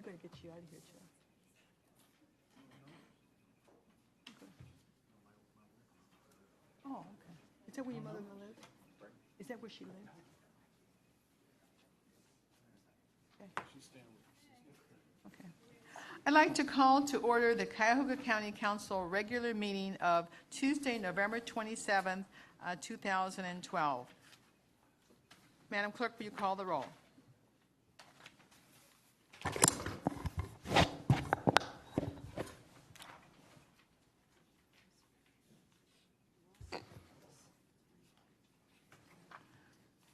you better get you out of here, Chuck. Okay. Oh, okay. Is that where your mother-in-law lives? Is that where she lives? Okay. I'd like to call to order the Cuyahoga County Council regular meeting of Tuesday, November 27th, 2012. Madam Clerk, will you call the roll?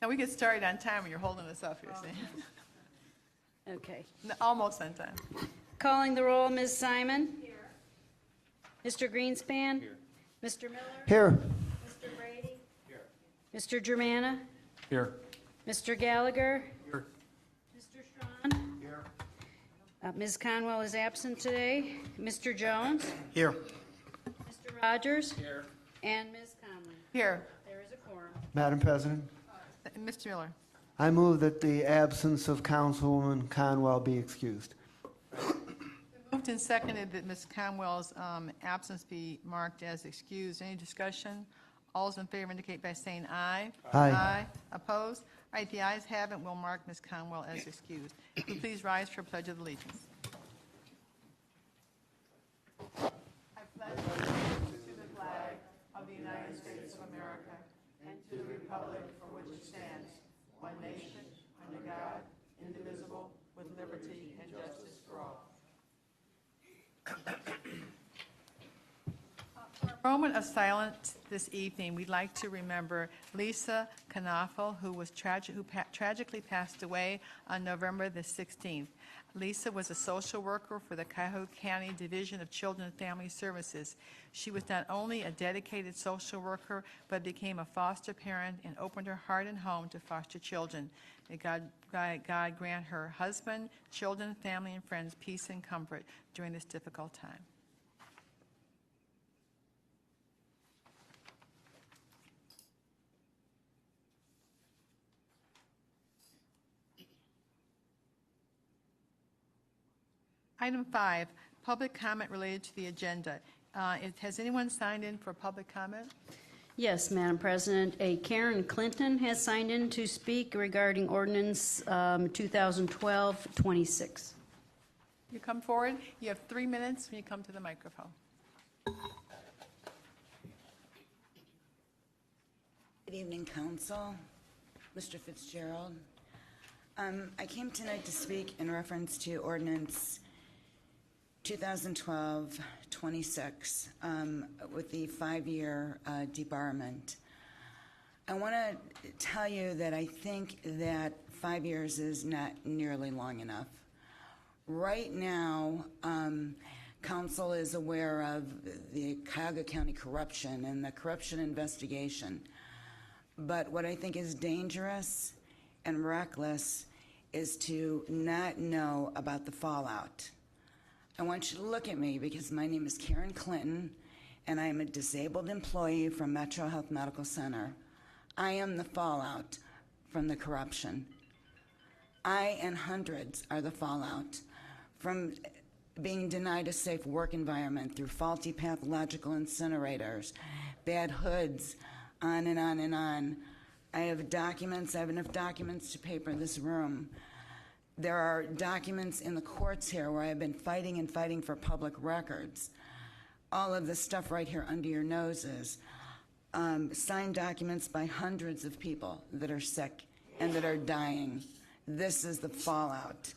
Now, we get started on time when you're holding us up here, see? Okay. No, almost on time. Calling the roll, Ms. Simon? Here. Mr. Greenspan? Here. Mr. Miller? Here. Mr. Brady? Here. Mr. Germana? Here. Mr. Gallagher? Here. Mr. Strawn? Here. Ms. Conwell is absent today. Mr. Jones? Here. Mr. Rogers? Here. And Ms. Conlon. Here. There is a quorum. Madam President, Mr. Miller. I move that the absence of Councilwoman Conwell be excused. Moved and seconded that Ms. Conwell's absence be marked as excused. Any discussion? All those in favor indicate by saying aye. Aye. Aye. Opposed? All right, the ayes have it. We'll mark Ms. Conwell as excused. Will you please rise for Pledge of Allegiance? I pledge allegiance to the flag of the United States of America and to the republic for which it stands, one nation, under God, indivisible, with liberty and justice for all. For a moment of silence this evening, we'd like to remember Lisa Knopfel, who tragically passed away on November the 16th. Lisa was a social worker for the Cuyahoga County Division of Children and Family Services. She was not only a dedicated social worker, but became a foster parent and opened her heart and home to foster children. May God grant her husband, children, family, and friends peace and comfort during this difficult time. Item 5, public comment related to the agenda. Has anyone signed in for public comment? Yes, Madam President. Karen Clinton has signed in to speak regarding ordinance 2012-26. You come forward. You have 3 minutes when you come to the microphone. Good evening, Council. Mr. Fitzgerald. I came tonight to speak in reference to ordinance 2012-26 with the 5-year debarment. I want to tell you that I think that 5 years is not nearly long enough. Right now, Council is aware of the Cuyahoga County corruption and the corruption investigation. But what I think is dangerous and reckless is to not know about the fallout. I want you to look at me because my name is Karen Clinton and I am a disabled employee from Metro Health Medical Center. I am the fallout from the corruption. I and hundreds are the fallout from being denied a safe work environment through faulty pathological incinerators, bad hoods, on and on and on. I have documents, I have enough documents to paper this room. There are documents in the courts here where I've been fighting and fighting for public records. All of this stuff right here under your noses. Signed documents by hundreds of people that are sick and that are dying. This is the fallout.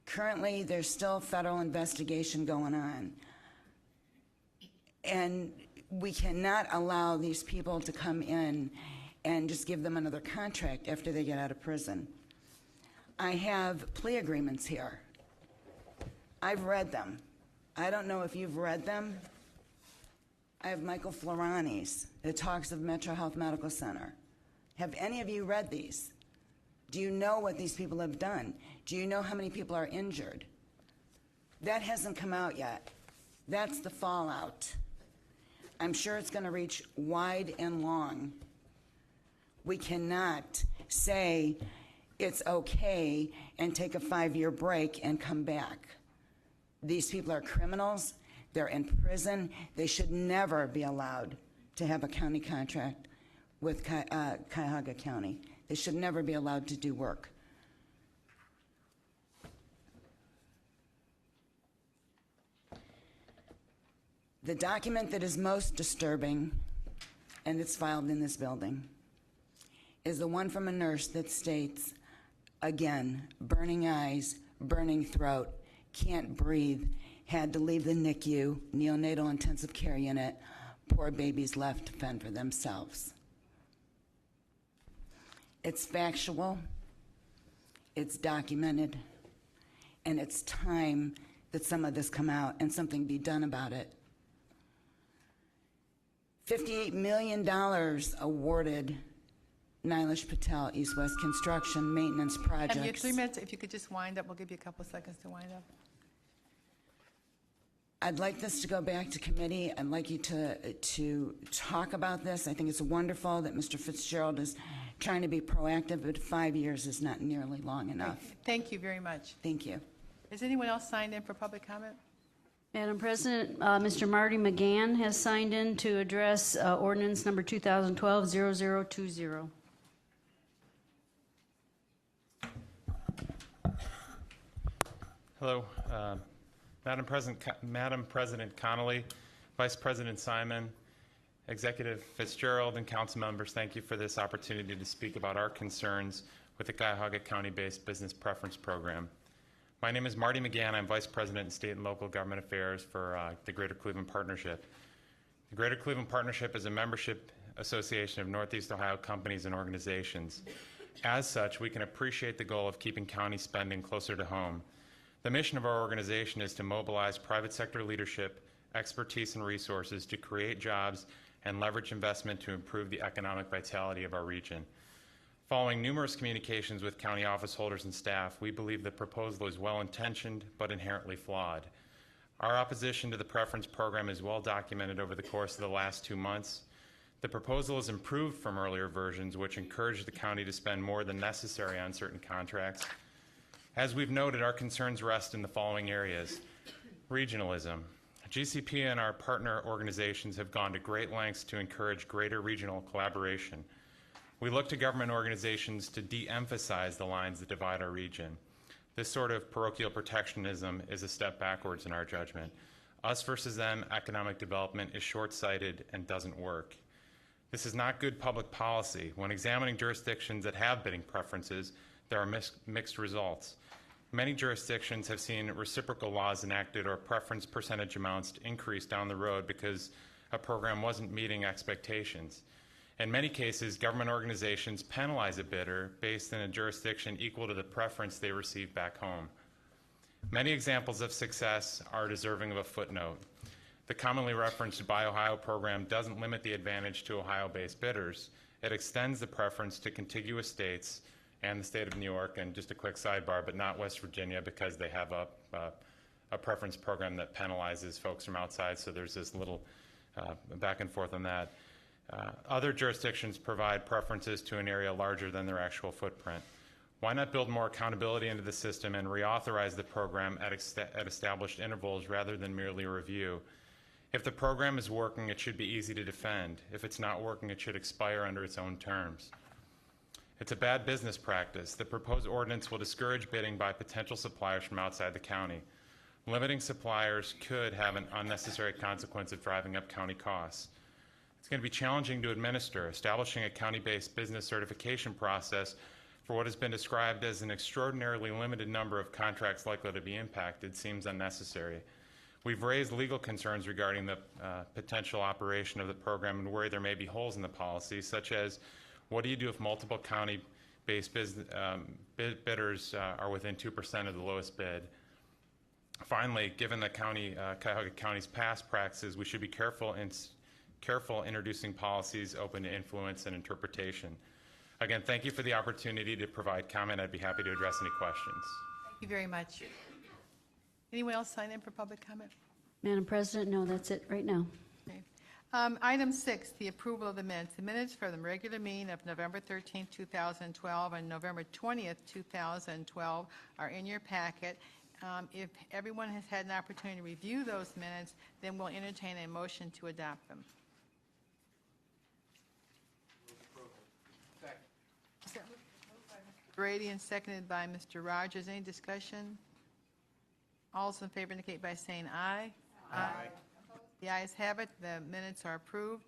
Currently, there's still federal investigation going on. And we cannot allow these people to come in and just give them another contract after they get out of prison. I have plea agreements here. I've read them. I don't know if you've read them. I have Michael Florani's that talks of Metro Health Medical Center. Have any of you read these? Do you know what these people have done? Do you know how many people are injured? That hasn't come out yet. That's the fallout. I'm sure it's going to reach wide and long. We cannot say it's okay and take a 5-year break and come back. These people are criminals. They're in prison. They should never be allowed to have a county contract with Cuyahoga County. They should never be allowed to do work. The document that is most disturbing, and it's filed in this building, is the one from a nurse that states, again, burning eyes, burning throat, can't breathe, had to leave the NICU, neonatal intensive care unit, poor babies left to fend for themselves. It's factual, it's documented, and it's time that some of this come out and something be done about it. $58 million awarded Nilesh Patel East West Construction Maintenance Projects. Have you 3 minutes? If you could just wind up, we'll give you a couple seconds to wind up. I'd like this to go back to committee. I'd like you to talk about this. I think it's wonderful that Mr. Fitzgerald is trying to be proactive, but 5 years is not nearly long enough. Thank you very much. Thank you. Is anyone else signed in for public comment? Madam President, Mr. Marty McGann has signed in to address ordinance number 2012-0020. Hello, Madam President Connolly, Vice President Simon, Executive Fitzgerald, and council members, thank you for this opportunity to speak about our concerns with the Cuyahoga County-based Business Preference Program. My name is Marty McGann. I'm Vice President in State and Local Government Affairs for the Greater Cleveland Partnership. The Greater Cleveland Partnership is a membership association of Northeast Ohio companies and organizations. As such, we can appreciate the goal of keeping county spending closer to home. The mission of our organization is to mobilize private sector leadership, expertise, and resources to create jobs and leverage investment to improve the economic vitality of our region. Following numerous communications with county office holders and staff, we believe the proposal is well-intentioned but inherently flawed. Our opposition to the preference program is well documented over the course of the last 2 months. The proposal is improved from earlier versions, which encouraged the county to spend more than necessary on certain contracts. As we've noted, our concerns rest in the following areas. Regionalism. GCP and our partner organizations have gone to great lengths to encourage greater regional collaboration. We look to government organizations to de-emphasize the lines that divide our region. This sort of parochial protectionism is a step backwards in our judgment. Us versus them economic development is short-sighted and doesn't work. This is not good public policy. When examining jurisdictions that have bidding preferences, there are mixed results. Many jurisdictions have seen reciprocal laws enacted or preference percentage amounts increase down the road because a program wasn't meeting expectations. In many cases, government organizations penalize a bidder based in a jurisdiction equal to the preference they receive back home. Many examples of success are deserving of a footnote. The commonly referenced Buy Ohio program doesn't limit the advantage to Ohio-based bidders. It extends the preference to contiguous states and the state of New York, and just a quick sidebar, but not West Virginia because they have a preference program that penalizes folks from outside, so there's this little back and forth on that. Other jurisdictions provide preferences to an area larger than their actual footprint. Why not build more accountability into the system and reauthorize the program at established intervals rather than merely review? If the program is working, it should be easy to defend. If it's not working, it should expire under its own terms. It's a bad business practice. The proposed ordinance will discourage bidding by potential suppliers from outside the county. Limiting suppliers could have an unnecessary consequence of driving up county costs. It's going to be challenging to administer. Establishing a county-based business certification process for what has been described as an extraordinarily limited number of contracts likely to be impacted seems unnecessary. We've raised legal concerns regarding the potential operation of the program and worry there may be holes in the policy, such as what do you do if multiple county-based bidders are within 2% of the lowest bid? Finally, given the Cuyahoga County's past practices, we should be careful introducing policies open to influence and interpretation. Again, thank you for the opportunity to provide comment. I'd be happy to address any questions. Thank you very much. Anyone else sign in for public comment? Madam President, no, that's it right now. Okay. Item 6, the approval of the minutes. The minutes for the regular meeting of November 13th, 2012, and November 20th, 2012 are in your packet. If everyone has had an opportunity to review those minutes, then we'll entertain a motion to adopt them. Brady and seconded by Mr. Rogers. Any discussion? All those in favor indicate by saying aye. Aye. The ayes have it. The minutes are approved.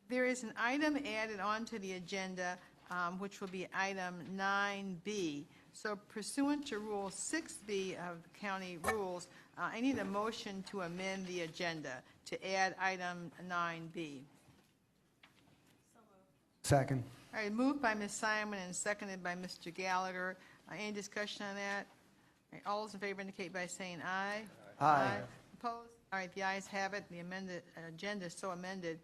There is an item added onto the agenda, which will be item 9B. So pursuant to Rule 6B of the county rules, I need a motion to amend the agenda to add item 9B. Second. All right, moved by Ms. Simon and seconded by Mr. Gallagher. Any discussion on that? All right, all those in favor indicate by saying aye. Aye. Opposed? All right, the ayes have it. The amended agenda is so amended.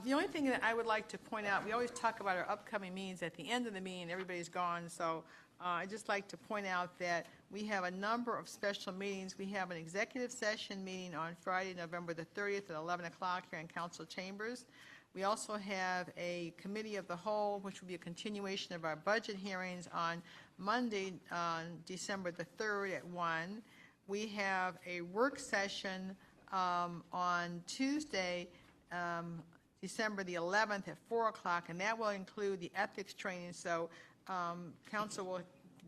The only thing that I would like to point out, we always talk about our upcoming meetings at the end of the meeting, everybody's gone, so I'd just like to point out that we have a number of special meetings. We have an executive session meeting on Friday, November the 30th at 11 o'clock here in council chambers. We also have a committee of the whole, which will be a continuation of our budget hearings on Monday, December the 3rd at 1. We have a work session on Tuesday, December the 11th at 4 o'clock, and that will include the ethics training. So council will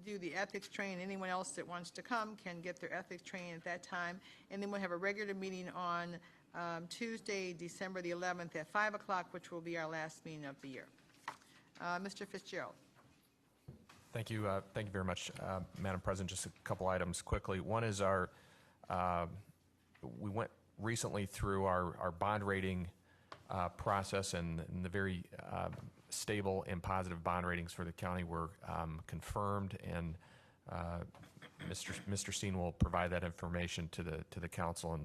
do the ethics training. Anyone else that wants to come can get their ethics training at that time. And then we'll have a regular meeting on Tuesday, December the 11th at 5 o'clock, which will be our last meeting of the year. Mr. Fitzgerald. Thank you very much, Madam President. Just a couple items quickly. One is we went recently through our bond rating process, and the very stable and positive bond ratings for the county were confirmed, and Mr. Steen will provide that information to the council and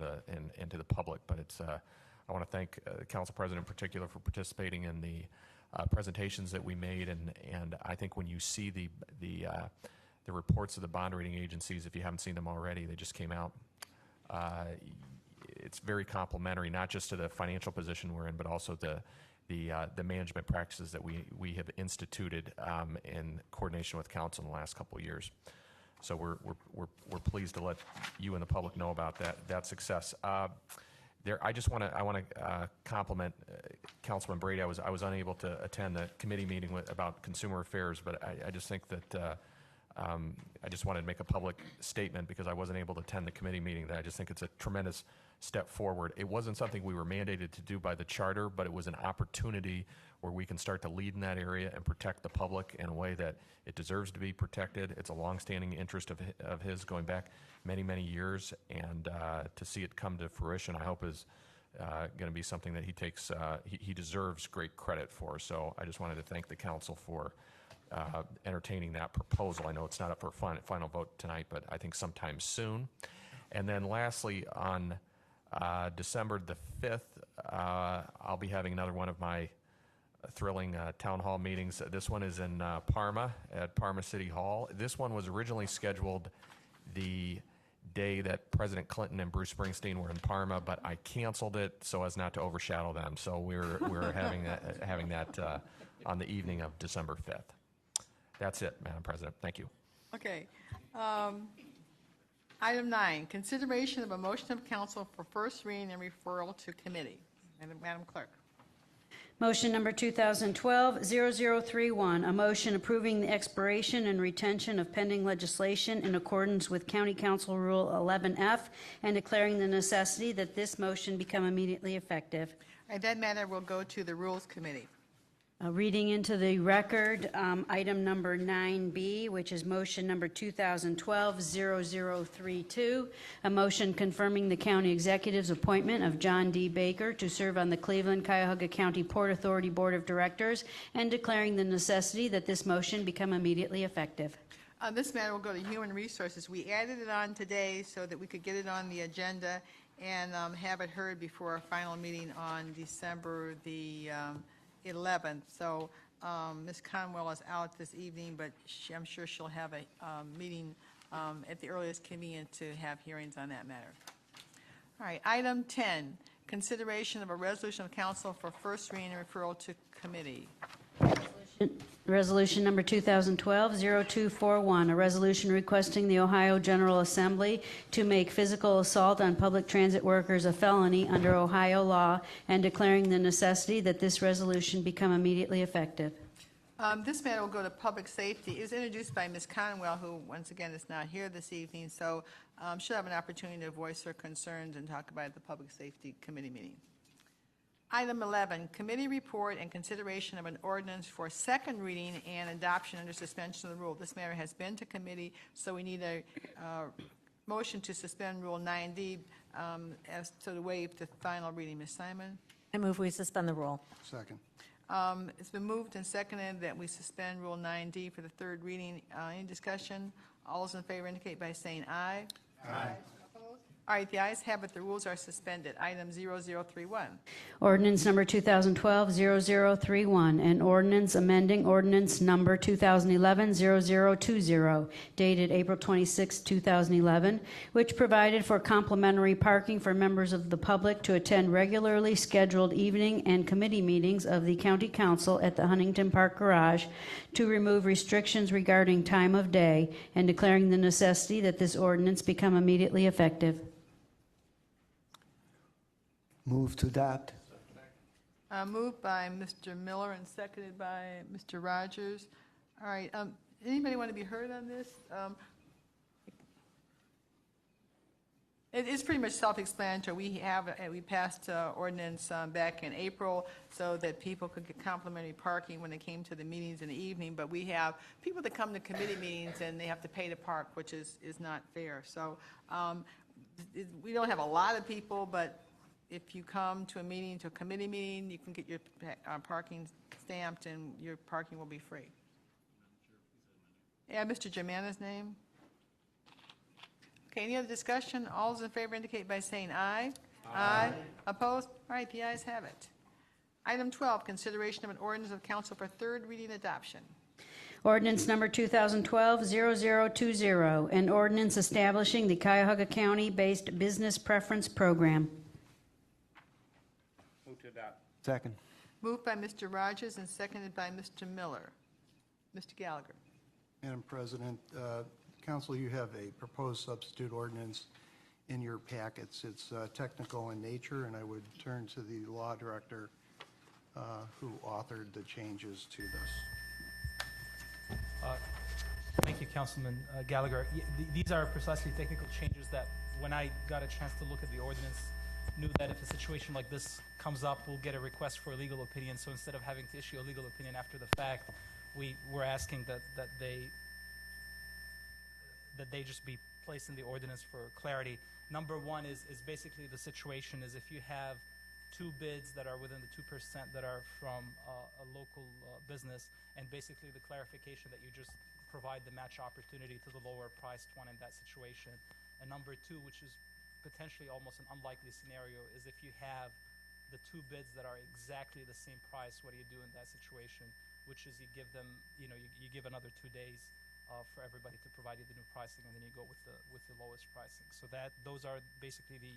to the public. But I want to thank the council president in particular for participating in the presentations that we made, and I think when you see the reports of the bond rating agencies, if you haven't seen them already, they just came out. It's very complimentary, not just to the financial position we're in, but also the management practices that we have instituted in coordination with council in the last couple of years. So we're pleased to let you and the public know about that success. I want to compliment Councilman Brady. I was unable to attend the committee meeting about consumer affairs, but I just think that I just wanted to make a public statement because I wasn't able to attend the committee meeting. That I just think it's a tremendous step forward. It wasn't something we were mandated to do by the charter, but it was an opportunity where we can start to lead in that area and protect the public in a way that it deserves to be protected. It's a longstanding interest of his going back many, many years, and to see it come to fruition, I hope is going to be something that he takes, he deserves great credit for. So I just wanted to thank the council for entertaining that proposal. I know it's not up for final vote tonight, but I think sometime soon. And then lastly, on December the 5th, I'll be having another one of my thrilling town hall meetings. This one is in Parma, at Parma City Hall. This one was originally scheduled the day that President Clinton and Bruce Springsteen were in Parma, but I canceled it so as not to overshadow them. So we're having that on the evening of December 5th. That's it, Madam President. Thank you. Okay. Item 9, consideration of a motion of council for first reading and referral to committee. Madam Clerk. Motion number 2012-0031, a motion approving the expiration and retention of pending legislation in accordance with County Council Rule 11F and declaring the necessity that this motion become immediately effective. All right, that matter will go to the Rules Committee. Reading into the record, item number 9B, which is motion number 2012-0032, a motion confirming the county executive's appointment of John D. Baker to serve on the Cleveland-Cuyahoga County Port Authority Board of Directors and declaring the necessity that this motion become immediately effective. This matter will go to Human Resources. We added it on today so that we could get it on the agenda and have it heard before our final meeting on December the 11th. So Ms. Conwell is out this evening, but I'm sure she'll have a meeting at the earliest convenience to have hearings on that matter. All right, item 10, consideration of a resolution of council for first reading and referral to committee. Resolution number 2012-0241, a resolution requesting the Ohio General Assembly to make physical assault on public transit workers a felony under Ohio law and declaring the necessity that this resolution become immediately effective. This matter will go to public safety. It was introduced by Ms. Conwell, who, once again, is not here this evening, so she'll have an opportunity to voice her concerns and talk about it at the Public Safety Committee meeting. Item 11, committee report and consideration of an ordinance for second reading and adoption under suspension of the rule. This matter has been to committee, so we need a motion to suspend Rule 9D as to waive the final reading. Ms. Simon? I move we suspend the rule. Second. It's been moved and seconded that we suspend Rule 9D for the third reading. Any discussion? All those in favor indicate by saying aye. Aye. Opposed? All right, the ayes have it. The rules are suspended. Item 0031. Ordinance number 2012-0031, an ordinance amending ordinance number 2011-0020, dated April 26, 2011, which provided for complimentary parking for members of the public to attend regularly scheduled evening and committee meetings of the County Council at the Huntington Park Garage, to remove restrictions regarding time of day, and declaring the necessity that this ordinance become immediately effective. Move to adopt. Moved by Mr. Miller and seconded by Mr. Rogers. All right, anybody want to be heard on this? It's pretty much self-explanatory. We passed ordinance back in April so that people could get complimentary parking when they came to the meetings in the evening, but we have people that come to committee meetings and they have to pay to park, which is not fair. So we don't have a lot of people, but if you come to a meeting, to a committee meeting, you can get your parking stamped and your parking will be free. Yeah, Mr. Germana's name. Okay, any other discussion? All those in favor indicate by saying aye. Aye. Opposed? All right, the ayes have it. Item 12, consideration of an ordinance of council for third reading adoption. Ordinance number 2012-0020, an ordinance establishing the Cuyahoga County-based Business Preference Program. Second. Moved by Mr. Rogers and seconded by Mr. Miller. Mr. Gallagher. Madam President, Council, you have a proposed substitute ordinance in your packets. It's technical in nature, and I would turn to the law director who authored the changes to this. Thank you, Councilman Gallagher. These are precisely technical changes that, when I got a chance to look at the ordinance, knew that if a situation like this comes up, we'll get a request for a legal opinion. So instead of having to issue a legal opinion after the fact, we're asking that they just be placed in the ordinance for clarity. Number one is basically the situation is if you have two bids that are within the 2% that are from a local business, and basically the clarification that you just provide the match opportunity to the lower priced one in that situation. And number two, which is potentially almost an unlikely scenario, is if you have the two bids that are exactly the same price, what do you do in that situation? Which is you give them, you give another 2 days for everybody to provide you the new pricing, and then you go with the lowest pricing. So those are basically the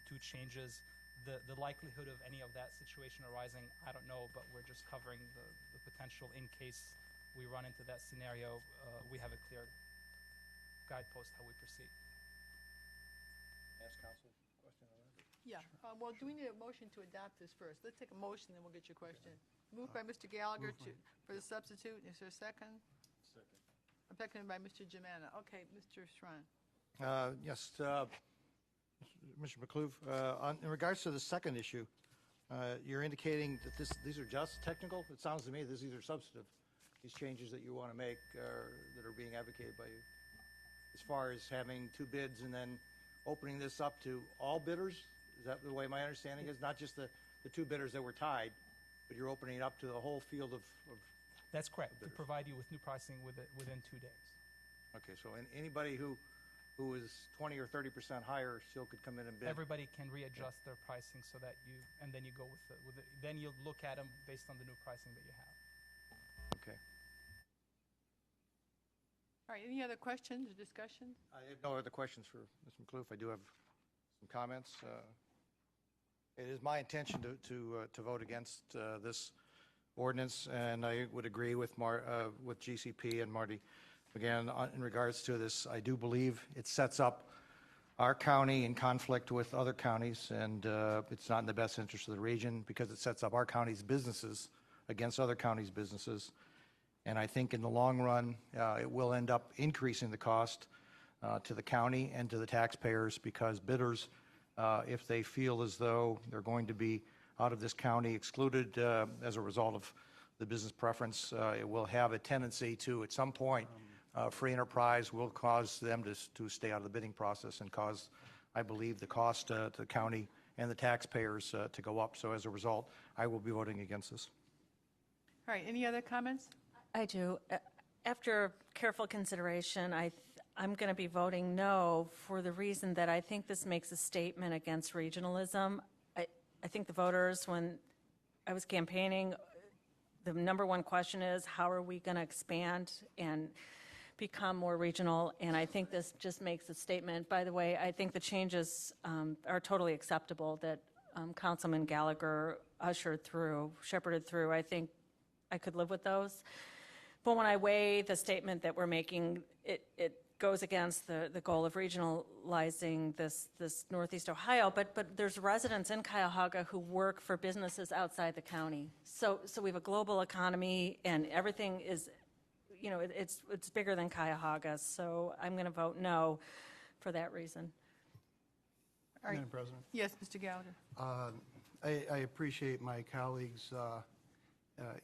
two changes. The likelihood of any of that situation arising, I don't know, but we're just covering the potential in case we run into that scenario. We have a clear guidepost how we proceed. Ask council a question on that? Yeah, well, do we need a motion to adopt this first? Let's take a motion, then we'll get your question. Moved by Mr. Gallagher for the substitute. Is there a second? Second. Seconded by Mr. Germana. Okay, Mr. Schrein. Yes, Mr. McClure, in regards to the second issue, you're indicating that these are just technical? It sounds to me these are substantive, these changes that you want to make that are being advocated by you. As far as having two bids and then opening this up to all bidders? Is that the way my understanding is? Not just the two bidders that were tied, but you're opening it up to the whole field of That's correct, to provide you with new pricing within 2 days. Okay, so anybody who is 20 or 30% higher still could come in and bid? Everybody can readjust their pricing so that and then you go then you look at them based on the new pricing that you have. Okay. All right, any other questions or discussion? I have no other questions for Mr. McClure. I do have some comments. It is my intention to vote against this ordinance, and I would agree with with GCP and Marty. Again, in regards to this, I do believe it sets up our county in conflict with other counties, and it's not in the best interest of the region because it sets up our county's businesses against other counties' businesses. And I think in the long run, it will end up increasing the cost to the county and to the taxpayers because bidders, if they feel as though they're going to be out of this county excluded as a result of the business preference, it will have a tendency to, at some point, free enterprise will cause them to stay out of the bidding process and cause, I believe, the cost to the county and the taxpayers to go up. So as a result, I will be voting against this. All right, any other comments? I do. After careful consideration, I'm going to be voting no for the reason that I think this makes a statement against regionalism. I think the voters, when I was campaigning, the number one question is, how are we going to expand and become more regional? And I think this just makes a statement. By the way, I think the changes are totally acceptable that Councilman Gallagher shepherded through. I think I could live with those. But when I weigh the statement that we're making, it goes against the goal of regionalizing this Northeast Ohio, but there's residents in Cuyahoga who work for businesses outside the county. So we have a global economy, and everything is, it's bigger than Cuyahoga. So I'm going to vote no for that reason. All right. Madam President. Yes, Mr. Gallagher. I appreciate my colleagues'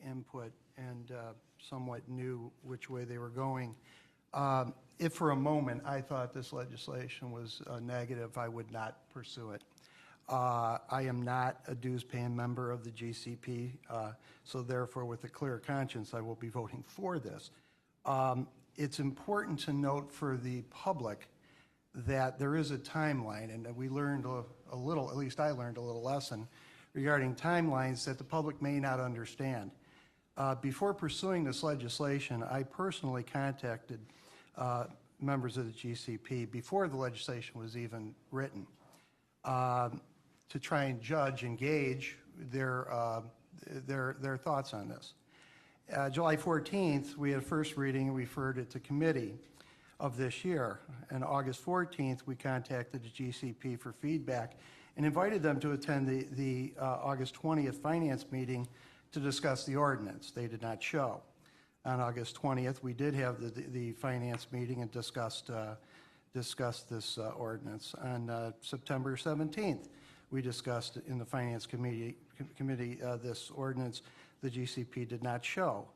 input and somewhat knew which way they were going. If for a moment I thought this legislation was negative, I would not pursue it. I am not a dues-paying member of the GCP, so therefore, with a clear conscience, I will be voting for this. It's important to note for the public that there is a timeline, and we learned a little, at least I learned a little lesson regarding timelines that the public may not understand. Before pursuing this legislation, I personally contacted members of the GCP before the legislation was even written to try and gauge their thoughts on this. July 14th, we had a first reading and referred it to committee of this year. And August 14th, we contacted the GCP for feedback and invited them to attend the August 20th finance meeting to discuss the ordinance. They did not show. On August 20th, we did have the finance meeting and discussed this ordinance. On September 17th, we discussed in the finance committee this ordinance. The GCP did not show.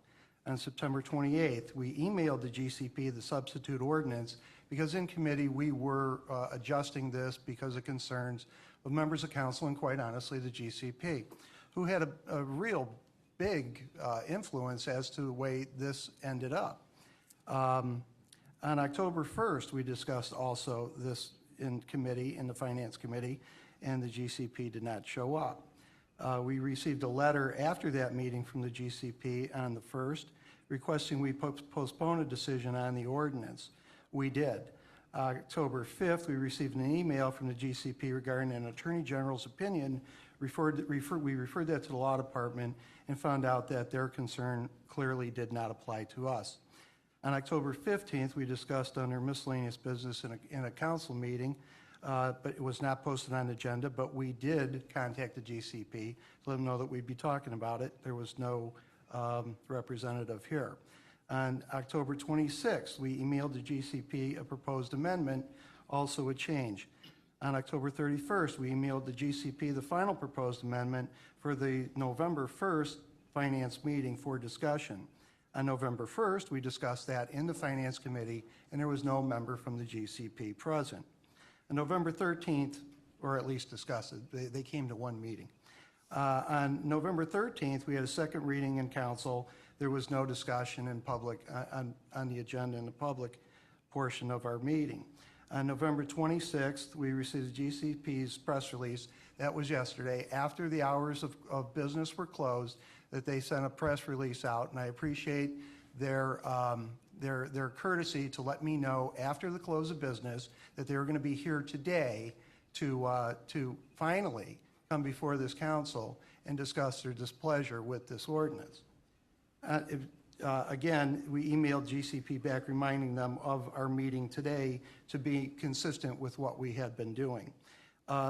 On September 28th, we emailed the GCP the substitute ordinance because in committee we were adjusting this because of concerns of members of council and quite honestly the GCP, who had a real big influence as to the way this ended up. On October 1st, we discussed also this in committee, in the finance committee, and the GCP did not show up. We received a letter after that meeting from the GCP on the 1st requesting we postpone a decision on the ordinance. We did. October 5th, we received an email from the GCP regarding an Attorney General's opinion. We referred that to the law department and found out that their concern clearly did not apply to us. On October 15th, we discussed under miscellaneous business in a council meeting, but it was not posted on the agenda, but we did contact the GCP to let them know that we'd be talking about it. There was no representative here. On October 26th, we emailed the GCP a proposed amendment, also a change. On October 31st, we emailed the GCP the final proposed amendment for the November 1st finance meeting for discussion. On November 1st, we discussed that in the finance committee, and there was no member from the GCP present. On November 13th, or at least discussed it, they came to one meeting. On November 13th, we had a second reading in council. There was no discussion in public on the agenda in the public portion of our meeting. On November 26th, we received the GCP's press release. That was yesterday, after the hours of business were closed, that they sent a press release out, and I appreciate their courtesy to let me know after the close of business that they were going to be here today to finally come before this council and discuss their displeasure with this ordinance. Again, we emailed GCP back reminding them of our meeting today to be consistent with what we had been doing.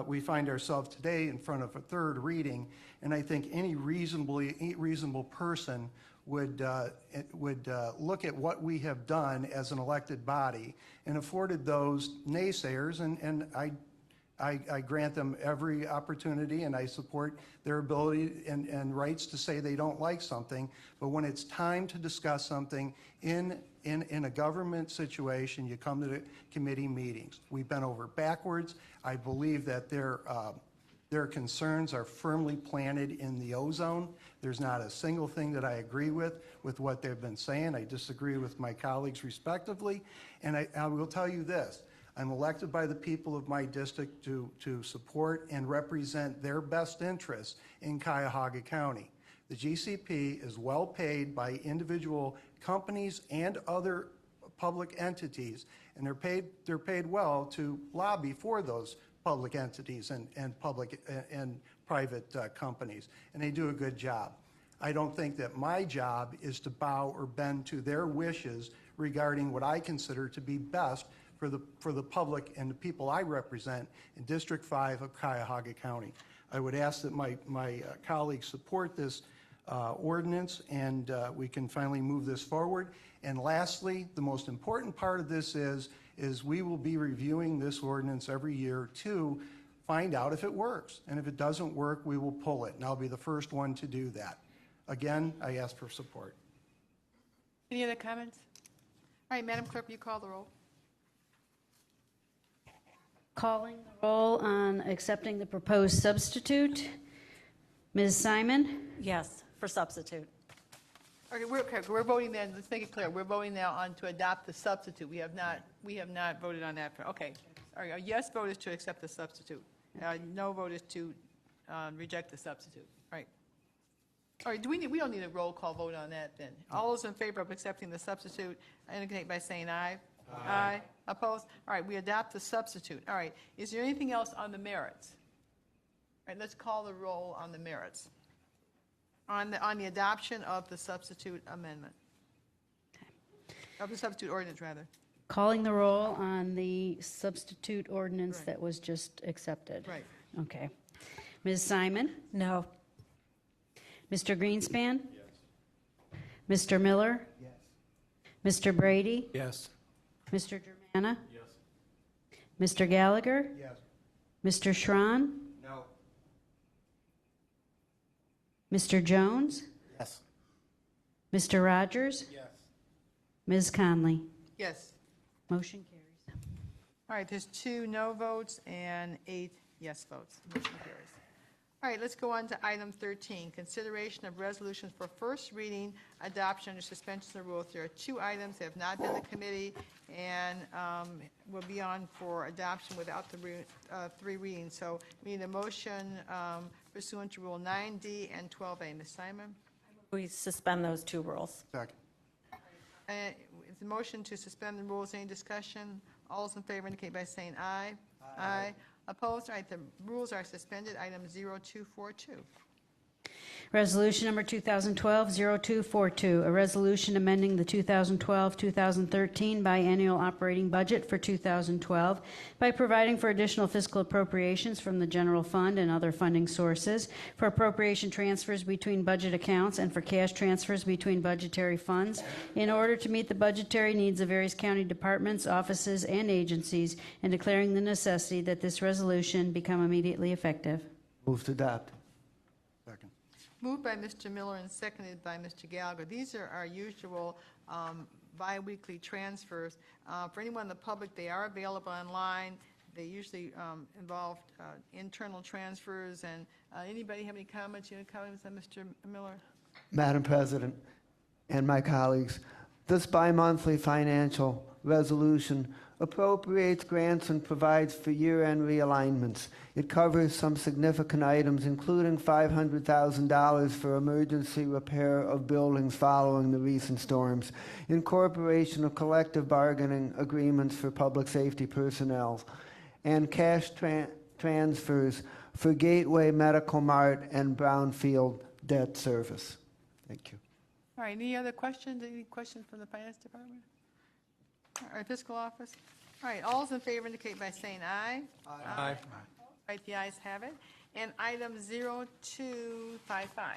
We find ourselves today in front of a third reading, and I think any reasonable person would look at what we have done as an elected body and afforded those naysayers, and I grant them every opportunity, and I support their ability and rights to say they don't like something. But when it's time to discuss something in a government situation, you come to the committee meetings. We've been over backwards. I believe that their concerns are firmly planted in the ozone. There's not a single thing that I agree with what they've been saying. I disagree with my colleagues respectively. And I will tell you this. I'm elected by the people of my district to support and represent their best interests in Cuyahoga County. The GCP is well paid by individual companies and other public entities, and they're paid well to lobby for those public entities and public and private companies, and they do a good job. I don't think that my job is to bow or bend to their wishes regarding what I consider to be best for the public and the people I represent in District 5 of Cuyahoga County. I would ask that my colleagues support this ordinance, and we can finally move this forward. And lastly, the most important part of this is we will be reviewing this ordinance every year to find out if it works. And if it doesn't work, we will pull it, and I'll be the first one to do that. Again, I ask for support. Any other comments? All right, Madam Clerk, will you call the roll? Calling the roll on accepting the proposed substitute. Ms. Simon? Yes, for substitute. Okay, we're voting then, let's make it clear, we're voting now on to adopt the substitute. We have not voted on that. Okay, all right, a yes vote is to accept the substitute. No vote is to reject the substitute, right? All right, we don't need a roll call vote on that then. All those in favor of accepting the substitute, indicate by saying aye. Aye. Opposed? All right, we adopt the substitute. All right, is there anything else on the merits? All right, let's call the roll on the merits. On the adoption of the substitute amendment. Of the substitute ordinance, rather. Calling the roll on the substitute ordinance that was just accepted. Right. Okay. Ms. Simon? No. Mr. Greenspan? Yes. Mr. Miller? Yes. Mr. Brady? Yes. Mr. Germana? Yes. Mr. Gallagher? Yes. Mr. Schron? No. Mr. Jones? Yes. Mr. Rogers? Yes. Ms. Conley? Yes. Motion carries. All right, there's 2 no votes and 8 yes votes. Motion carries. All right, let's go on to item 13, consideration of resolutions for first reading, adoption, or suspension of rules. There are 2 items that have not been to committee and will be on for adoption without the 3 readings. So we need a motion pursuant to Rule 9D and 12A. Ms. Simon? We suspend those 2 rules. Second. Is the motion to suspend the rules, any discussion? All those in favor indicate by saying aye. Aye. Opposed? All right, the rules are suspended. Item 0242. Resolution number 2012-0242, a resolution amending the 2012-2013 biennial operating budget for 2012 by providing for additional fiscal appropriations from the general fund and other funding sources, for appropriation transfers between budget accounts, and for cash transfers between budgetary funds in order to meet the budgetary needs of various county departments, offices, and agencies, and declaring the necessity that this resolution become immediately effective. Move to adopt. Second. Moved by Mr. Miller and seconded by Mr. Gallagher. These are our usual biweekly transfers. For anyone in the public, they are available online. They usually involve internal transfers. And anybody have any comments? You have any comments on Mr. Miller? Madam President and my colleagues, this bi-monthly financial resolution appropriates grants and provides for year-end realignments. It covers some significant items, including $500,000 for emergency repair of buildings following the recent storms, incorporation of collective bargaining agreements for public safety personnel, and cash transfers for Gateway Medical Mart and Brownfield debt service. Thank you. All right, any other questions? Any questions from the Finance Department? All right, Fiscal Office? All right, all those in favor indicate by saying aye. Aye. Right, the ayes have it. And item 0255.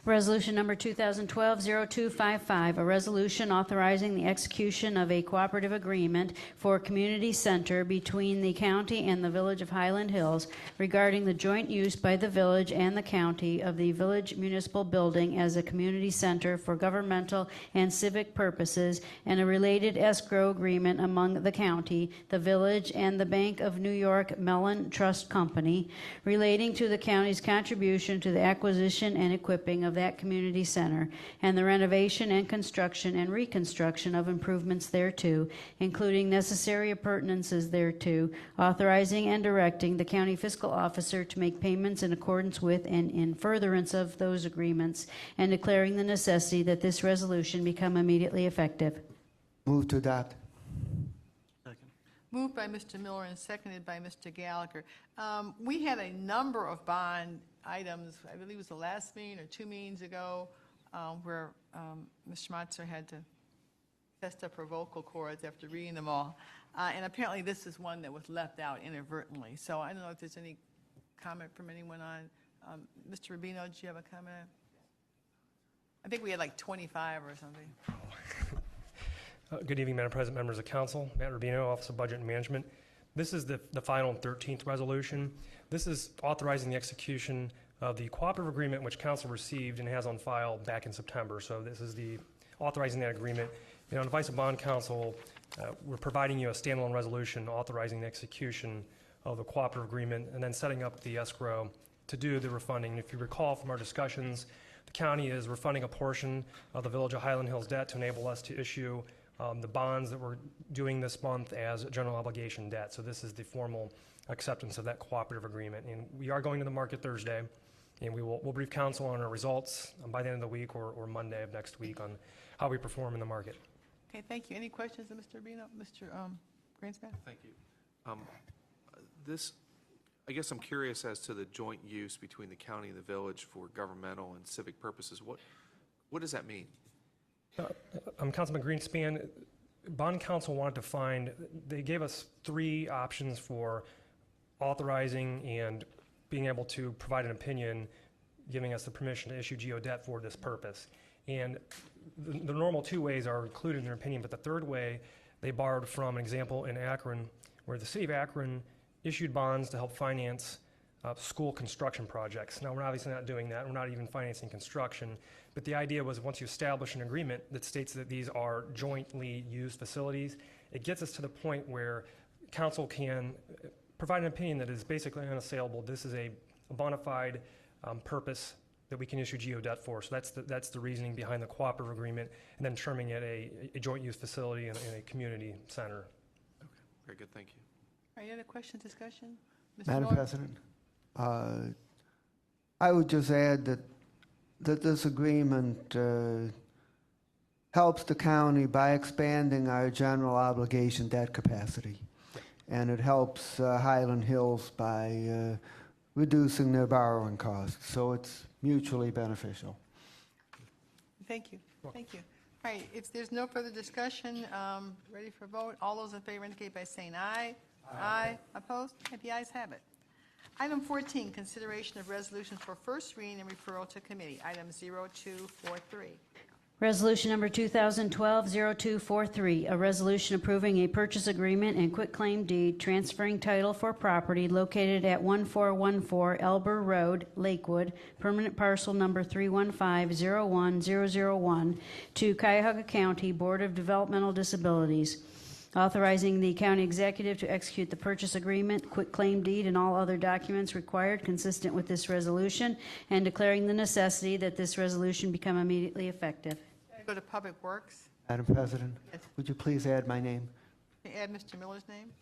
Resolution number 2012-0255, a resolution authorizing the execution of a cooperative agreement for a community center between the county and the Village of Highland Hills regarding the joint use by the village and the county of the village municipal building as a community center for governmental and civic purposes, and a related escrow agreement among the county, the village, and the Bank of New York Mellon Trust Company relating to the county's contribution to the acquisition and equipping of that community center, and the renovation and construction and reconstruction of improvements thereto, including necessary appurtenances thereto, authorizing and directing the county fiscal officer to make payments in accordance with and in furtherance of those agreements, and declaring the necessity that this resolution become immediately effective. Move to adopt. Moved by Mr. Miller and seconded by Mr. Gallagher. We had a number of bond items, I believe it was the last meeting or 2 meetings ago, where Ms. Schmatzer had to test up her vocal cords after reading them all. And apparently this is one that was left out inadvertently. So I don't know if there's any comment from anyone on. Mr. Rubino, did you have a comment? I think we had like 25 or something. Good evening, Madam President, members of council. Matt Rubino, Office of Budget and Management. This is the final 13th resolution. This is authorizing the execution of the cooperative agreement which council received and has on file back in September. So this is the authorizing that agreement. On the advice of bond counsel, we're providing you a standalone resolution authorizing the execution of the cooperative agreement and then setting up the escrow to do the refunding. If you recall from our discussions, the county is refunding a portion of the Village of Highland Hills debt to enable us to issue the bonds that we're doing this month as general obligation debt. So this is the formal acceptance of that cooperative agreement. And we are going to the market Thursday, and we'll brief council on our results by the end of the week or Monday of next week on how we perform in the market. Okay, thank you. Any questions of Mr. Rubino? Mr. Greenspan? Thank you. I guess I'm curious as to the joint use between the county and the village for governmental and civic purposes. What does that mean? Councilman Greenspan, bond counsel wanted to find, they gave us 3 options for authorizing and being able to provide an opinion, giving us the permission to issue geo debt for this purpose. And the normal 2 ways are included in their opinion, but the third way, they borrowed from an example in Akron, where the city of Akron issued bonds to help finance school construction projects. Now, we're obviously not doing that. We're not even financing construction. But the idea was once you establish an agreement that states that these are jointly used facilities, it gets us to the point where council can provide an opinion that is basically unassailable. This is a bona fide purpose that we can issue geo debt for. So that's the reasoning behind the cooperative agreement, and then terming it a joint use facility in a community center. Okay, very good. Thank you. All right, any other questions, discussion? Mr. Madam Miller? President, I would just add that this agreement helps the county by expanding our general obligation debt capacity. And it helps Highland Hills by reducing their borrowing costs. So it's mutually beneficial. Thank you. Thank you. All right, if there's no further discussion, ready for vote? All those in favor indicate by saying aye. Aye. Opposed? And the ayes have it. Item 14, consideration of resolutions for first reading and referral to committee. Item 0243. Resolution number 2012-0243, a resolution approving a purchase agreement and quitclaim deed transferring title for property located at 1414 Elber Road, Lakewood, permanent parcel number 315-01001, to Cuyahoga County Board of Developmental Disabilities, authorizing the county executive to execute the purchase agreement, quitclaim deed, and all other documents required consistent with this resolution, and declaring the necessity that this resolution become immediately effective. Go to Public Works. Madam President, Yes. would you please add my name? Can you add Mr. Miller's name?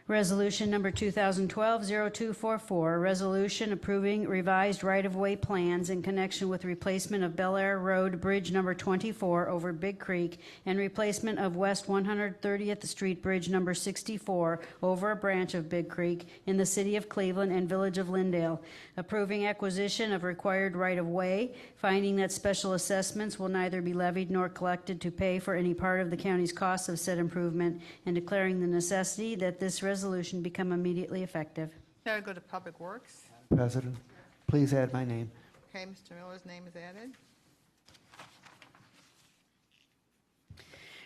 Resolution number 2012-0244, a resolution approving revised right-of-way plans in connection with replacement of Bel Air Road Bridge number 24 over Big Creek and replacement of West 130th Street Bridge number 64 over a branch of Big Creek in the city of Cleveland and village of Lindale, approving acquisition of required right-of-way, finding that special assessments will neither be levied nor collected to pay for any part of the county's costs of said improvement, and declaring the necessity that this resolution become immediately effective. Now we go to Public Works. President, please add my name. Okay, Mr. Miller's name is added.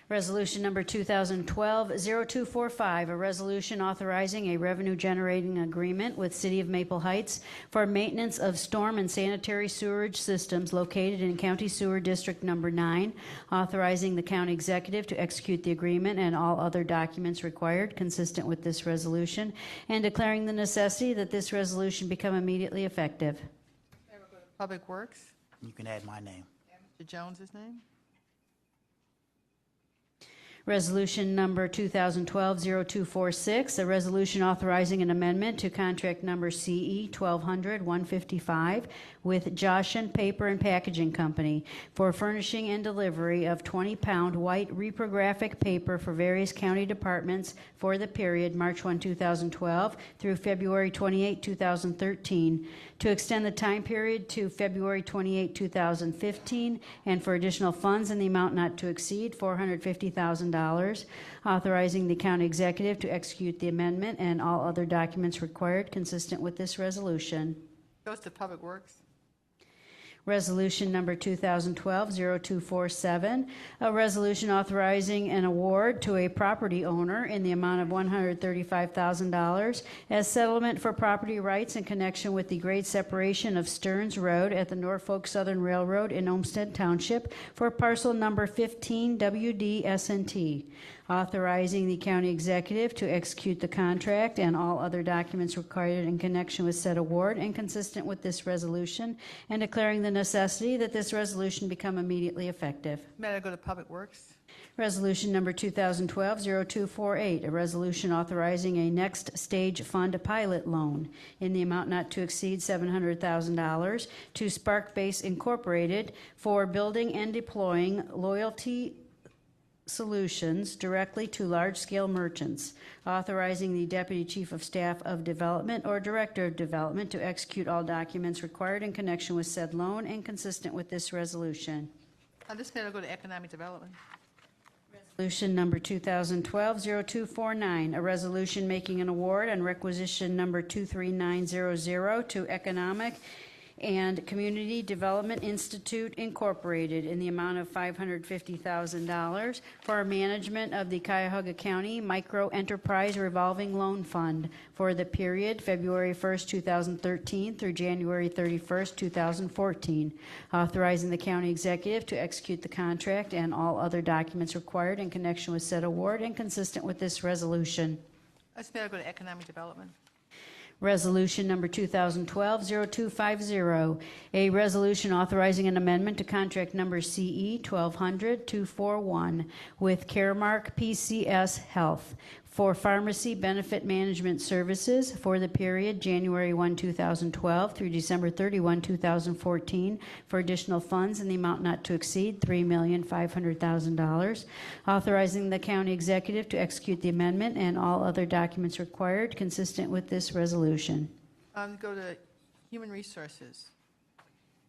Resolution number 2012-0245, a resolution authorizing a revenue-generating agreement with City of Maple Heights for maintenance of storm and sanitary sewerage systems located in County Sewer District Number 9, authorizing the county executive to execute the agreement and all other documents required consistent with this resolution, and declaring the necessity that this resolution become immediately effective. Public Works. You can add my name. Mr. Jones's name. Resolution number 2012-0246, a resolution authorizing an amendment to contract number CE 1200-155 with Joshen Paper and Packaging Company for furnishing and delivery of 20-pound white reprographic paper for various county departments for the period March 1, 2012 through February 28, 2013, to extend the time period to February 28, 2015, and for additional funds in the amount not to exceed $450,000, authorizing the county executive to execute the amendment and all other documents required consistent with this resolution. Goes to Public Works. Resolution number 2012-0247, a resolution authorizing an award to a property owner in the amount of $135,000 as settlement for property rights in connection with the grade separation of Stearns Road at the Norfolk Southern Railroad in Olmsted Township for parcel number 15 WD-SNT, authorizing the county executive to execute the contract and all other documents required in connection with said award and consistent with this resolution, and declaring the necessity that this resolution become immediately effective. May I go to Public Works? Resolution number 2012-0248, a resolution authorizing a next stage fund pilot loan in the amount not to exceed $700,000 to Spark Base Incorporated for building and deploying loyalty solutions directly to large-scale merchants, authorizing the Deputy Chief of Staff of Development or Director of Development to execute all documents required in connection with said loan and consistent with this resolution. This matter will go to Economic Development. Resolution number 2012-0249, a resolution making an award on requisition number 23900 to Economic and Community Development Institute Incorporated in the amount of $550,000 for management of the Cuyahoga County Micro Enterprise Revolving Loan Fund for the period February 1st, 2013 through January 31st, 2014, authorizing the county executive to execute the contract and all other documents required in connection with said award and consistent with this resolution. This matter will go to Economic Development. Resolution number 2012-0250, a resolution authorizing an amendment to contract number CE 1200-241 with Caremark PCS Health for pharmacy benefit management services for the period January 1, 2012 through December 31, 2014 for additional funds in the amount not to exceed $3,500,000, authorizing the county executive to execute the amendment and all other documents required consistent with this resolution. Go to Human Resources.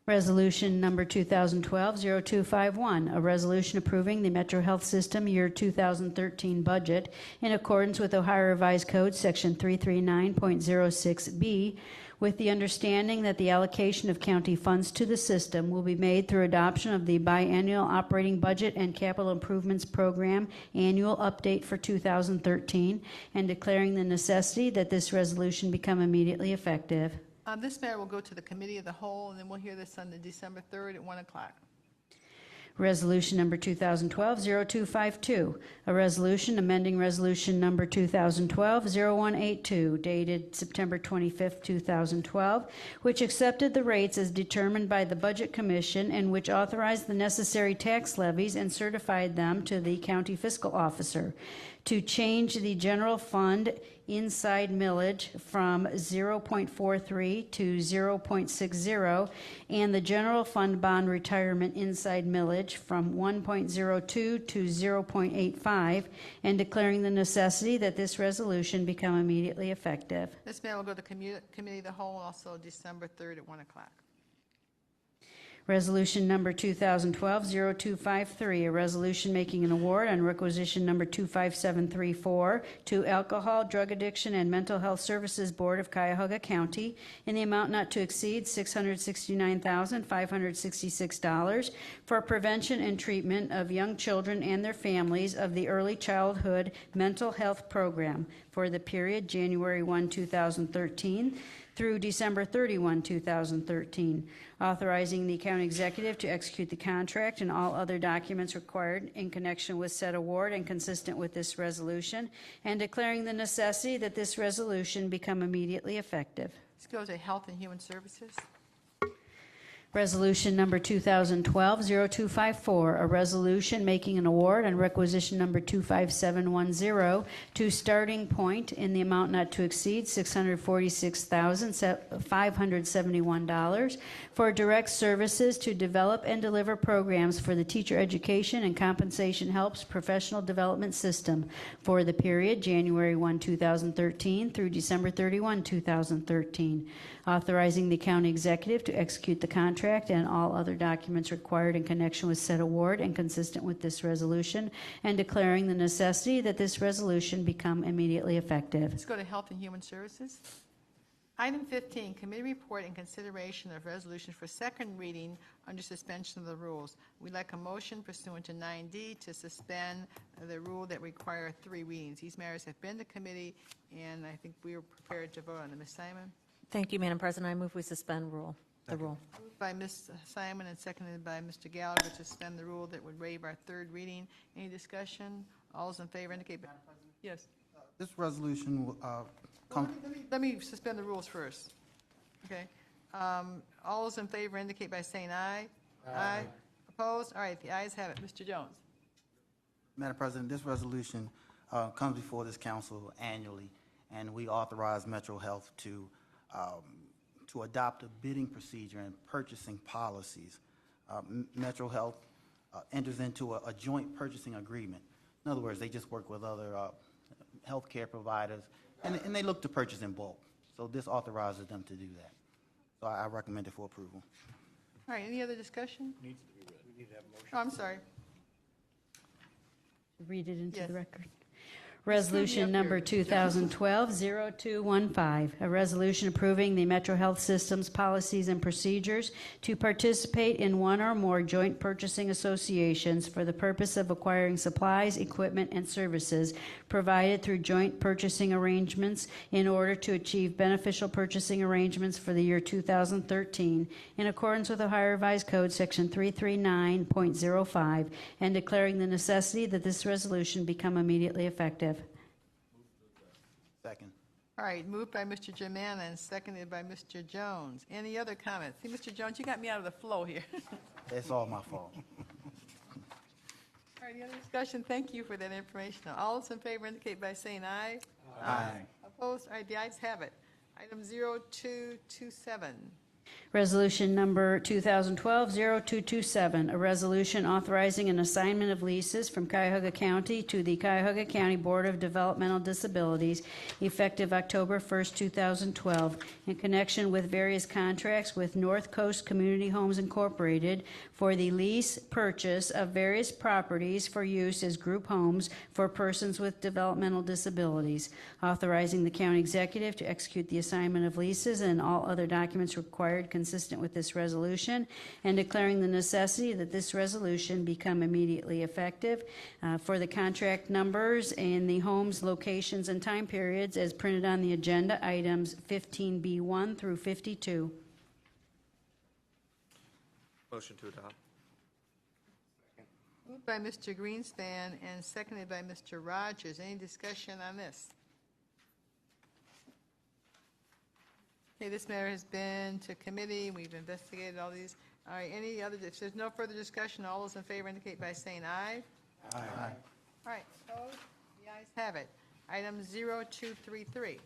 Resolution number 2012-0251, a resolution approving the Metro Health System year 2013 budget in accordance with Ohio Revised Code Section 339.06B, with the understanding that the allocation of county funds to the system will be made through adoption of the biannual operating budget and capital improvements program annual update for 2013, and declaring the necessity that this resolution become immediately effective. This matter will go to the Committee of the Whole, and then we'll hear this on the December 3rd at 1 o'clock. Resolution number 2012-0252, a resolution amending resolution number 2012-0182, dated September 25, 2012, which accepted the rates as determined by the Budget Commission and which authorized the necessary tax levies and certified them to the county fiscal officer to change the general fund inside millage from 0.43 to 0.60, and the general fund bond retirement inside millage from 1.02 to 0.85, and declaring the necessity that this resolution become immediately effective. This matter will go to Committee of the Whole, also December 3rd at 1 o'clock. Resolution number 2012-0253, a resolution making an award on requisition number 25734 to Alcohol, Drug Addiction, and Mental Health Services Board of Cuyahoga County in the amount not to exceed $669,566 for prevention and treatment of young children and their families of the Early Childhood Mental Health Program for the period January 1, 2013 through December 31, 2013, authorizing the county executive to execute the contract and all other documents required in connection with said award and consistent with this resolution, and declaring the necessity that this resolution become immediately effective. Let's go to Health and Human Services. Resolution number 2012-0254, a resolution making an award on requisition number 25710 to Starting Point in the amount not to exceed $646,571 for direct services to develop and deliver programs for the Teacher Education and Compensation Helps Professional Development System for the period January 1, 2013 through December 31, 2013, authorizing the county executive to execute the contract and all other documents required in connection with said award and consistent with this resolution, and declaring the necessity that this resolution become immediately effective. Let's go to Health and Human Services. Item 15, committee report and consideration of resolution for second reading under suspension of the rules. We'd like a motion pursuant to 9D to suspend the rule that require 3 readings. These matters have been to committee, and I think we are prepared to vote on them. Ms. Simon? Thank you, Madam President. I move we suspend the rule. Moved by Ms. Simon and seconded by Mr. Gallagher to suspend the rule that would waive our third reading. Any discussion? All those in favor indicate by... Yes. This resolution comes... Let me suspend the rules first. Okay. All those in favor indicate by saying aye. Aye. Opposed? All right, the ayes have it. Mr. Jones. Madam President, this resolution comes before this council annually, and we authorize Metro Health to adopt a bidding procedure and purchasing policies. Metro Health enters into a joint purchasing agreement. In other words, they just work with other healthcare providers, and they look to purchase in bulk. So this authorizes them to do that. So I recommend it for approval. All right, any other discussion? Needs to be read. We need to have a motion. Oh, I'm sorry. Read it into Yes. the record. Resolution number 2012-0215, a resolution approving the Metro Health Systems policies and procedures to participate in one or more joint purchasing associations for the purpose of acquiring supplies, equipment, and services provided through joint purchasing arrangements in order to achieve beneficial purchasing arrangements for the year 2013 in accordance with Ohio Revised Code Section 339.05, and declaring the necessity that this resolution become immediately effective. Second. All right, moved by Mr. Germain and seconded by Mr. Jones. Any other comments? See, Mr. Jones, you got me out of the flow here. It's all my fault. All right, any other discussion? Thank you for that information. All those in favor indicate by saying aye. Aye. Opposed? All right, the ayes have it. Item 0227. Resolution number 2012-0227, a resolution authorizing an assignment of leases from Cuyahoga County to the Cuyahoga County Board of Developmental Disabilities effective October 1st, 2012, in connection with various contracts with North Coast Community Homes Incorporated for the lease purchase of various properties for use as group homes for persons with developmental disabilities, authorizing the county executive to execute the assignment of leases and all other documents required consistent with this resolution, and declaring the necessity that this resolution become immediately effective for the contract numbers and the homes, locations, and time periods as printed on the agenda, items 15B1 through 52. Motion to adopt. Moved by Mr. Greenspan and seconded by Mr. Rogers. Any discussion on this? Okay, this matter has been to committee. We've investigated all these. All right, any other, if there's no further discussion, all those in favor indicate by saying aye. Aye. All right, opposed? The ayes have it. Item 0233.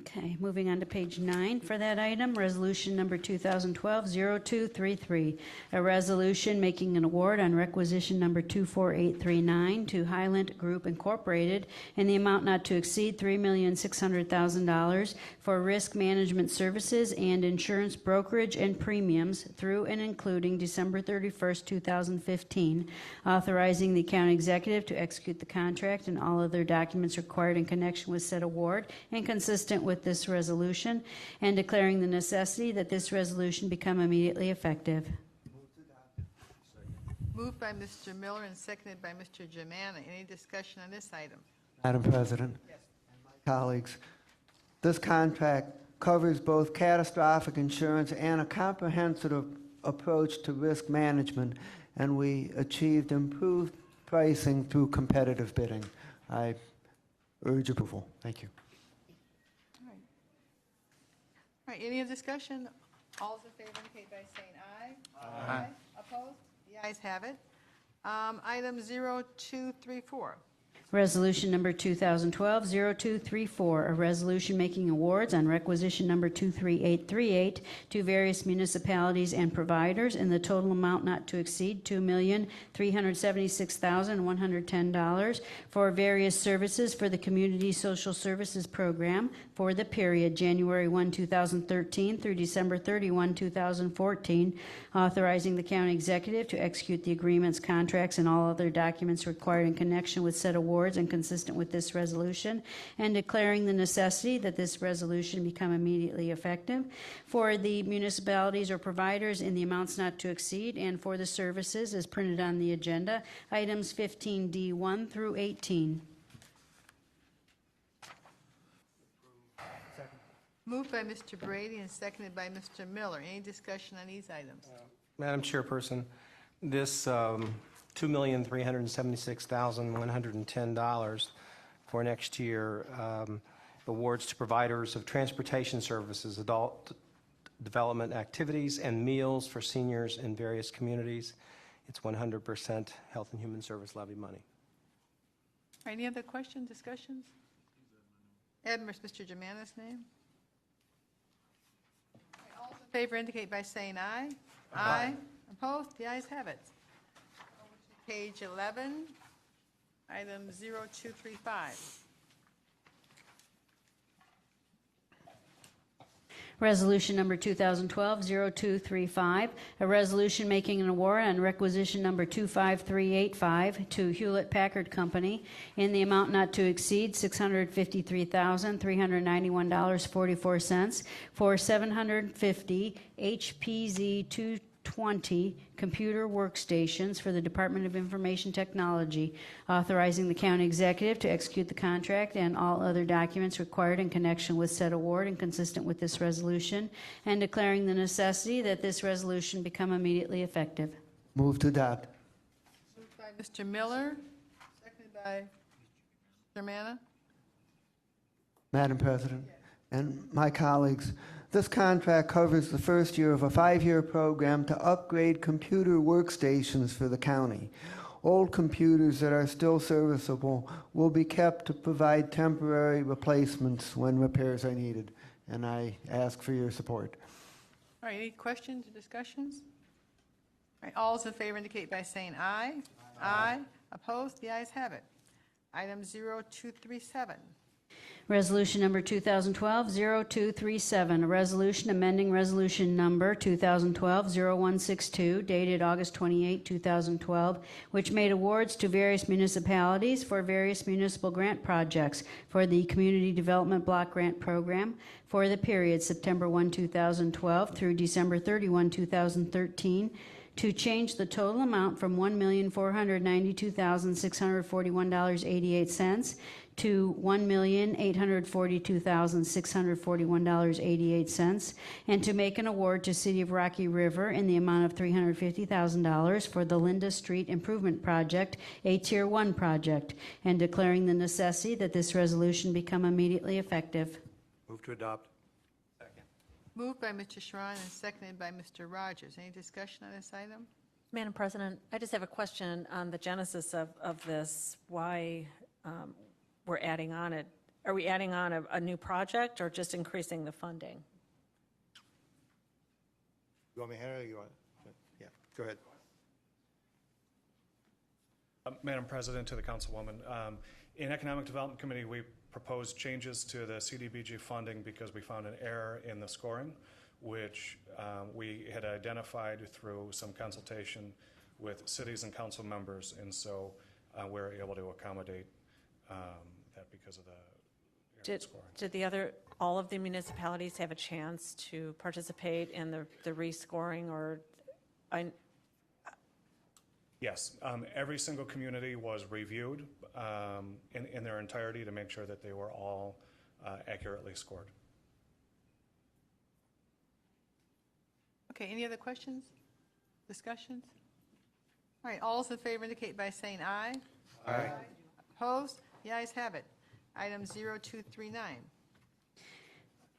Okay, moving on to page 9 for that item, resolution number 2012-0233, a resolution making an award on requisition number 24839 to Highland Group Incorporated in the amount not to exceed $3,600,000 for risk management services and insurance brokerage and premiums through and including December 31st, 2015, authorizing the county executive to execute the contract and all other documents required in connection with said award and consistent with this resolution, and declaring the necessity that this resolution become immediately effective. Moved by Mr. Miller and seconded by Mr. Germana. Any discussion on this item? Madam President, and my colleagues, this contract covers both catastrophic insurance and a comprehensive approach to risk management, and we achieved improved pricing through competitive bidding. I urge approval. Thank you. All right, any other discussion? All those in favor indicate by saying aye. Aye. Opposed? The ayes have it. Item 0234. Resolution number 2012-0234, a resolution making awards on requisition number 23838 to various municipalities and providers in the total amount not to exceed $2,376,110 for various services for the Community Social Services Program for the period January 1, 2013 through December 31, 2014, authorizing the county executive to execute the agreements, contracts, and all other documents required in connection with said awards and consistent with this resolution, and declaring the necessity that this resolution become immediately effective for the municipalities or providers in the amounts not to exceed, and for the services as printed on the agenda, items 15D1 through 18. Moved by Mr. Brady and seconded by Mr. Miller. Any discussion on these items? Madam Chairperson, this $2,376,110 for next year awards to providers of transportation services, adult development activities, and meals for seniors in various communities. It's 100% Health and Human Service levy money. Any other questions, discussions? Edmers, Mr. Germana's name. All those in favor indicate by saying aye. Aye. Opposed? The ayes have it. Over to page 11, item 0235. Resolution number 2012-0235, a resolution making an award on requisition number 25385 to Hewlett-Packard Company in the amount not to exceed $653,391.44 for 750 HPZ 220 computer workstations for the Department of Information Technology, authorizing the county executive to execute the contract and all other documents required in connection with said award and consistent with this resolution, and declaring the necessity that this resolution become immediately effective. Move to adopt. Moved by Mr. Miller, seconded by Germana. Madam President, and my colleagues, this contract covers the first year of a 5-year program to upgrade computer workstations for the county. Old computers that are still serviceable will be kept to provide temporary replacements when repairs are needed, and I ask for your support. All right, any questions or discussions? All right, all those in favor indicate by saying aye. Aye. Opposed? The ayes have it. Item 0237. Resolution number 2012-0237, a resolution amending resolution number 2012-0162, dated August 28, 2012, which made awards to various municipalities for various municipal grant projects for the Community Development Block Grant Program for the period September 1, 2012 through December 31, 2013, to change the total amount from $1,492,641.88 to $1,842,641.88, and to make an award to City of Rocky River in the amount of $350,000 for the Linda Street Improvement Project, a Tier 1 project, and declaring the necessity that this resolution become immediately effective. Move to adopt. Moved by Mr. Sharon and seconded by Mr. Rogers. Any discussion on this item? Madam President, I just have a question on the genesis of this. Why we're adding on it. Are we adding on a new project or just increasing the funding? You want me to handle it, or you want? Yeah, go ahead. Madam President, to the Councilwoman, in Economic Development Committee, we proposed changes to the CDBG funding because we found an error in the scoring, which we had identified through some consultation with cities and council members, and so we're able to accommodate that because of the error in scoring. All of the municipalities have a chance to participate in the rescoring, or Yes, every single community was reviewed in their entirety to make sure that they were all accurately scored. Okay, any other questions, discussions? All right, all those in favor indicate by saying aye. Aye. Opposed? The ayes have it. Item 0239.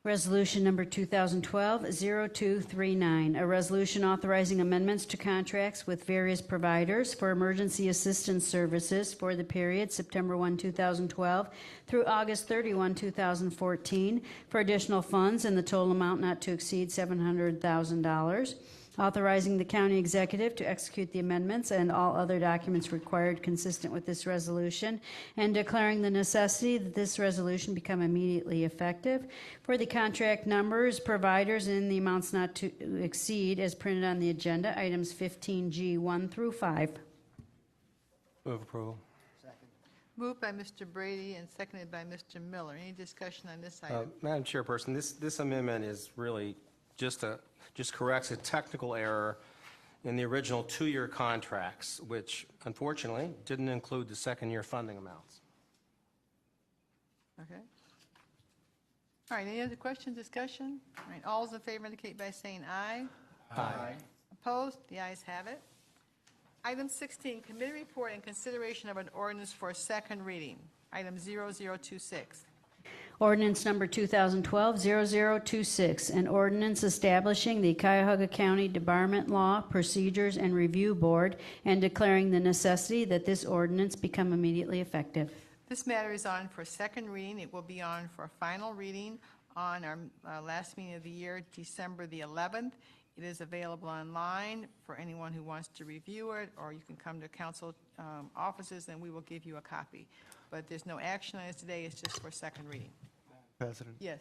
Resolution number 2012-0239, a resolution authorizing amendments to contracts with various providers for emergency assistance services for the period September 1, 2012 through August 31, 2014 for additional funds in the total amount not to exceed $700,000. Authorizing the county executive to execute the amendments and all other documents required consistent with this resolution, and declaring the necessity that this resolution become immediately effective for the contract numbers, providers, and the amounts not to exceed as printed on the agenda, items 15G 1 through 5. Move approval. Moved by Mr. Brady and seconded by Mr. Miller. Any discussion on this item? Madam Chairperson, this amendment is really just corrects a technical error in the original two-year contracts, which unfortunately didn't include the second-year funding amounts. Okay. All right, any other questions, discussion? All right, all those in favor indicate by saying aye. Aye. Opposed? The ayes have it. Item 16, committee report and consideration of an ordinance for second reading. Item 0026. Ordinance number 2012-0026, an ordinance establishing the Cuyahoga County Debarment Law, Procedures, and Review Board, and declaring the necessity that this ordinance become immediately effective. This matter is on for second reading. It will be on for final reading on our last meeting of the year, December the 11th. It is available online for anyone who wants to review it, or you can come to council offices and we will give you a copy. But there's no action on it today. It's just for second reading. President. Yes.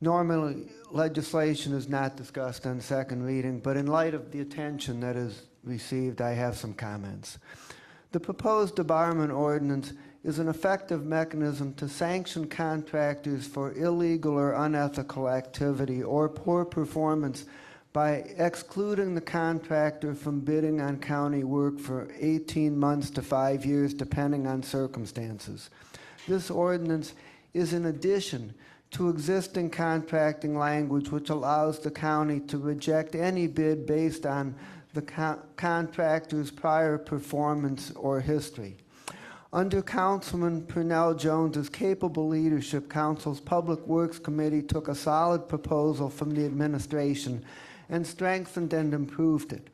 Normally, legislation is not discussed on second reading, but in light of the attention that is received, I have some comments. The proposed debarment ordinance is an effective mechanism to sanction contractors for illegal or unethical activity or poor performance by excluding the contractor from bidding on county work for 18 months to 5 years, depending on circumstances. This ordinance is in addition to existing contracting language which allows the county to reject any bid based on the contractor's prior performance or history. Under Councilman Purnell Jones's capable leadership, Council's Public Works Committee took a solid proposal from the administration and strengthened and improved it.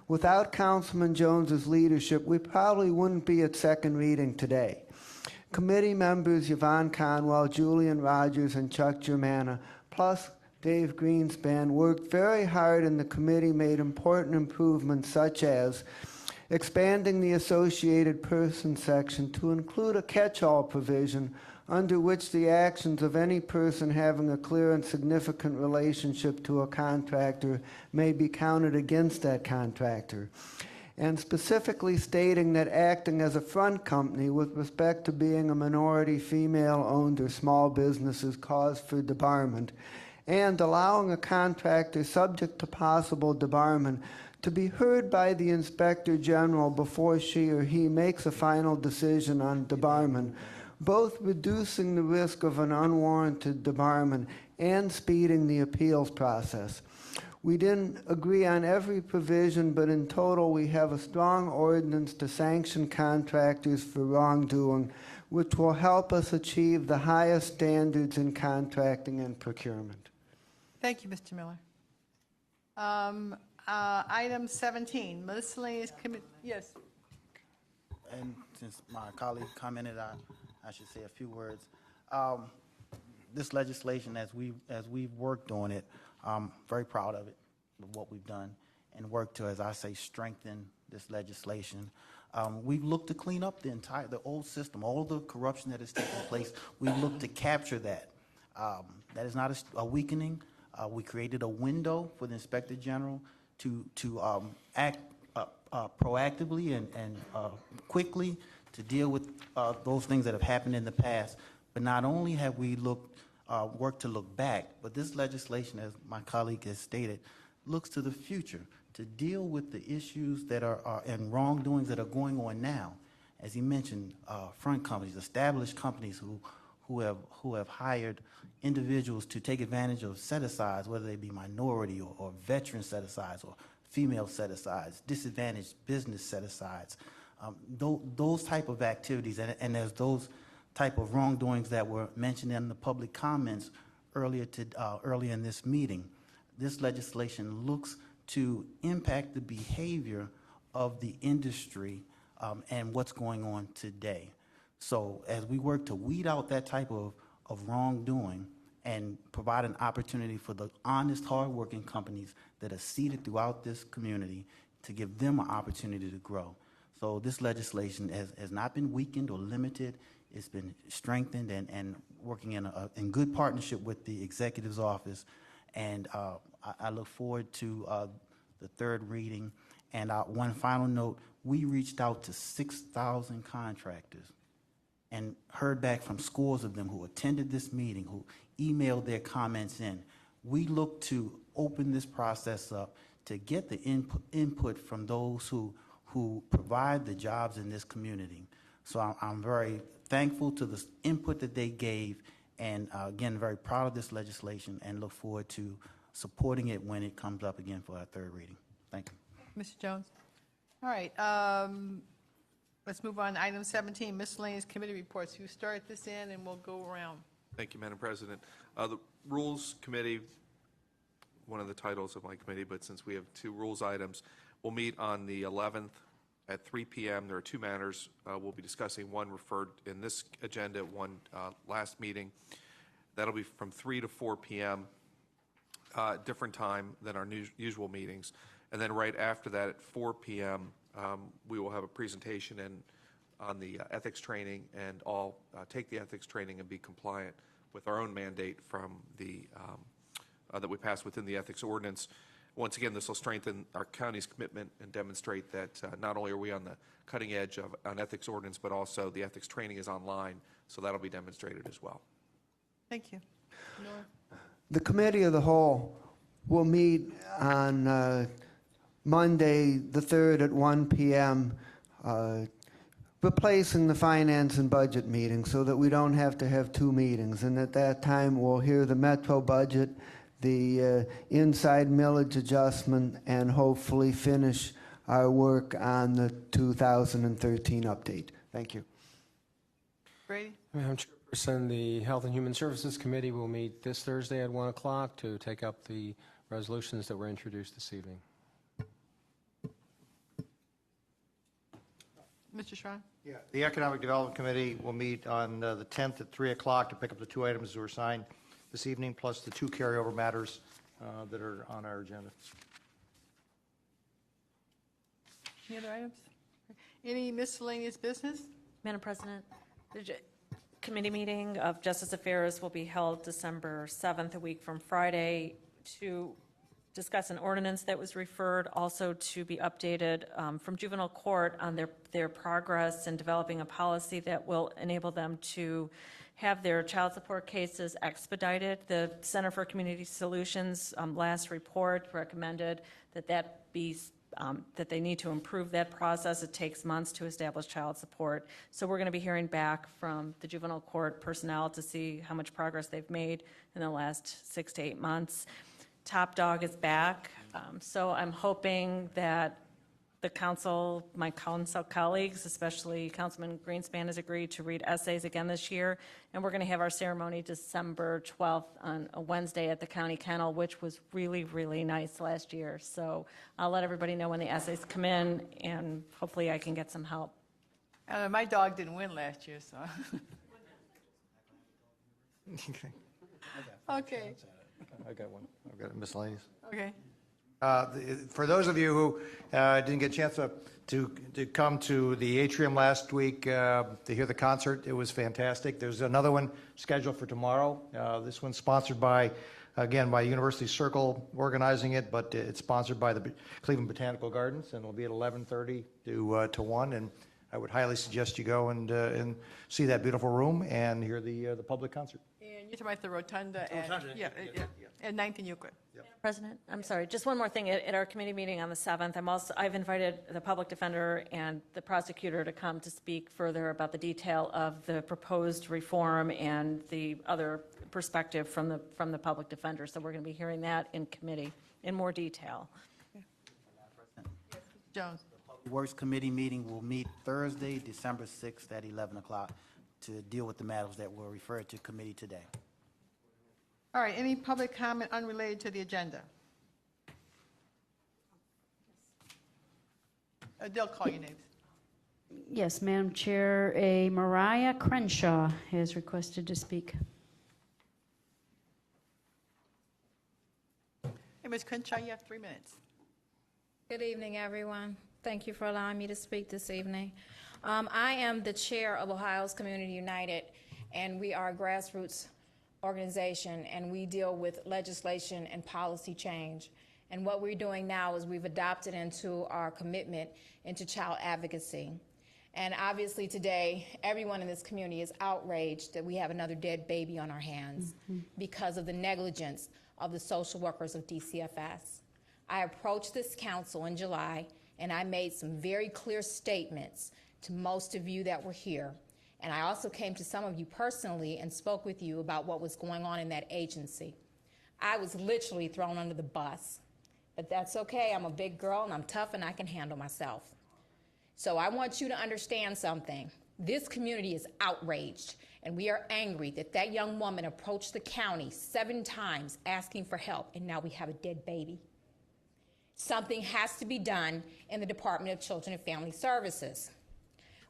Without Councilman Jones's leadership, we probably wouldn't be at second reading today. Committee members Yvonne Conwell, Julian Rogers, and Chuck Germana, plus Dave Greenspan, worked very hard, and the committee made important improvements such as expanding the associated person section to include a catch-all provision under which the actions of any person having a clear and significant relationship to a contractor may be counted against that contractor, and specifically stating that acting as a front company with respect to being a minority female-owned or small business is cause for debarment, and allowing a contractor subject to possible debarment to be heard by the Inspector General before she or he makes a final decision on debarment, both reducing the risk of an unwarranted debarment and speeding the appeals process. We didn't agree on every provision, but in total we have a strong ordinance to sanction contractors for wrongdoing, which will help us achieve the highest standards in contracting and procurement. Thank you, Mr. Miller. Item 17, miscellaneous committee. Yes. and since my colleague commented, I should say a few words. This legislation, as we've worked on it, I'm very proud of it, of what we've done, and worked to, as I say, strengthen this legislation. We've looked to clean up the old system, all the corruption that has taken place. We've looked to capture that. That is not a weakening. We created a window for the Inspector General to act proactively and quickly to deal with those things that have happened in the past. But not only have we worked to look back, but this legislation, as my colleague has stated, looks to the future to deal with the issues that are and wrongdoings that are going on now. As he mentioned, front companies, established companies who have hired individuals to take advantage of set-asides, whether they be minority or veteran set-asides or female set-asides, disadvantaged business set-asides. Those type of activities, and there's those type of wrongdoings that were mentioned in the public comments earlier in this meeting. This legislation looks to impact the behavior of the industry and what's going on today. So as we work to weed out that type of wrongdoing and provide an opportunity for the honest, hardworking companies that are seated throughout this community to give them an opportunity to grow. So this legislation has not been weakened or limited. It's been strengthened and working in good partnership with the Executive's Office. And I look forward to the third reading. And one final note, we reached out to 6,000 contractors and heard back from scores of them who attended this meeting, who emailed their comments in. We look to open this process up to get the input from those who provide the jobs in this community. So I'm very thankful to the input that they gave, and again, very proud of this legislation and look forward to supporting it when it comes up again for our third reading. Thank you. Mr. Jones? All right, let's move on to item 17, miscellaneous committee reports. You start this in and we'll go around. Thank you, Madam President. The Rules Committee, one of the titles of my committee, but since we have two rules items, we'll meet on the 11th at 3 p.m. There are two matters we'll be discussing, one referred in this agenda, one last meeting. That'll be from 3 to 4 p.m., different time than our usual meetings. And then right after that at 4 p.m., we will have a presentation on the ethics training, and all take the ethics training and be compliant with our own mandate from the that we passed within the ethics ordinance. Once again, this will strengthen our county's commitment and demonstrate that not only are we on the cutting edge of an ethics ordinance, but also the ethics training is online, so that'll be demonstrated as well. Thank you. Nora? The Committee of the Whole will meet on Monday, the 3rd at 1 p.m., replacing the Finance and Budget meeting so that we don't have to have two meetings. And at that time, we'll hear the Metro budget, the inside millage adjustment, and hopefully finish our work on the 2013 update. Thank you. Brady? Madam Chairperson, the Health and Human Services Committee will meet this Thursday at 1 o'clock to take up the resolutions that were introduced this evening. Mr. Schrein? Yeah. The Economic Development Committee will meet on the 10th at 3 o'clock to pick up the two items that were signed this evening, plus the two carryover matters that are on our agenda. Any other items? Any miscellaneous business? Madam President, the committee meeting of Justice Affairs will be held December 7th, a week from Friday, to discuss an ordinance that was referred, also to be updated from juvenile court on their progress in developing a policy that will enable them to have their child support cases expedited. The Center for Community Solutions last report recommended that that they need to improve that process. It takes months to establish child support. So we're going to be hearing back from the juvenile court personnel to see how much progress they've made in the last 6 to 8 months. Top Dog is back, so I'm hoping that the council, my council colleagues, especially Councilman Greenspan, has agreed to read essays again this year, and we're going to have our ceremony December 12th on a Wednesday at the county kennel, which was really, really nice last year. So I'll let everybody know when the essays come in, and hopefully I can get some help. My dog didn't win last year, so. Okay, I got one. I've got miscellaneous. okay. For those of you who didn't get a chance to come to the atrium last week to hear the concert, it was fantastic. There's another one scheduled for tomorrow. This one's sponsored by, again, by University Circle organizing it, but it's sponsored by the Cleveland Botanical Gardens, and it'll be at 11:30 to 1. And I would highly suggest you go and see that beautiful room and hear the public concert. And you're talking about the Rotunda at, Rotunda, yeah, at 9th and Euclid. President, I'm sorry, just one more thing. At our committee meeting on the 7th, I've invited the public defender and the prosecutor to come to speak further about the detail of the proposed reform and the other perspective from the public defender. So we're going to be hearing that in committee in more detail. Jones. The Works Committee meeting will meet Thursday, December 6th at 11 o'clock to deal with the matters that were referred to committee today. All right, any public comment unrelated to the agenda? They'll call your names. Yes, Madam Chair, a Mariah Crenshaw has requested to speak. Hey, Ms. Crenshaw, you have 3 minutes. Good evening, everyone. Thank you for allowing me to speak this evening. I am the chair of Ohio's Community United, and we are a grassroots organization, and we deal with legislation and policy change. And what we're doing now is we've adopted into our commitment into child advocacy. And obviously today, everyone in this community is outraged that we have another dead baby on our hands because of the negligence of the social workers of DCFS. I approached this council in July, and I made some very clear statements to most of you that were here. And I also came to some of you personally and spoke with you about what was going on in that agency. I was literally thrown under the bus, but that's okay. I'm a big girl and I'm tough and I can handle myself. So I want you to understand something. This community is outraged, and we are angry that that young woman approached the county 7 times asking for help, and now we have a dead baby. Something has to be done in the Department of Children and Family Services.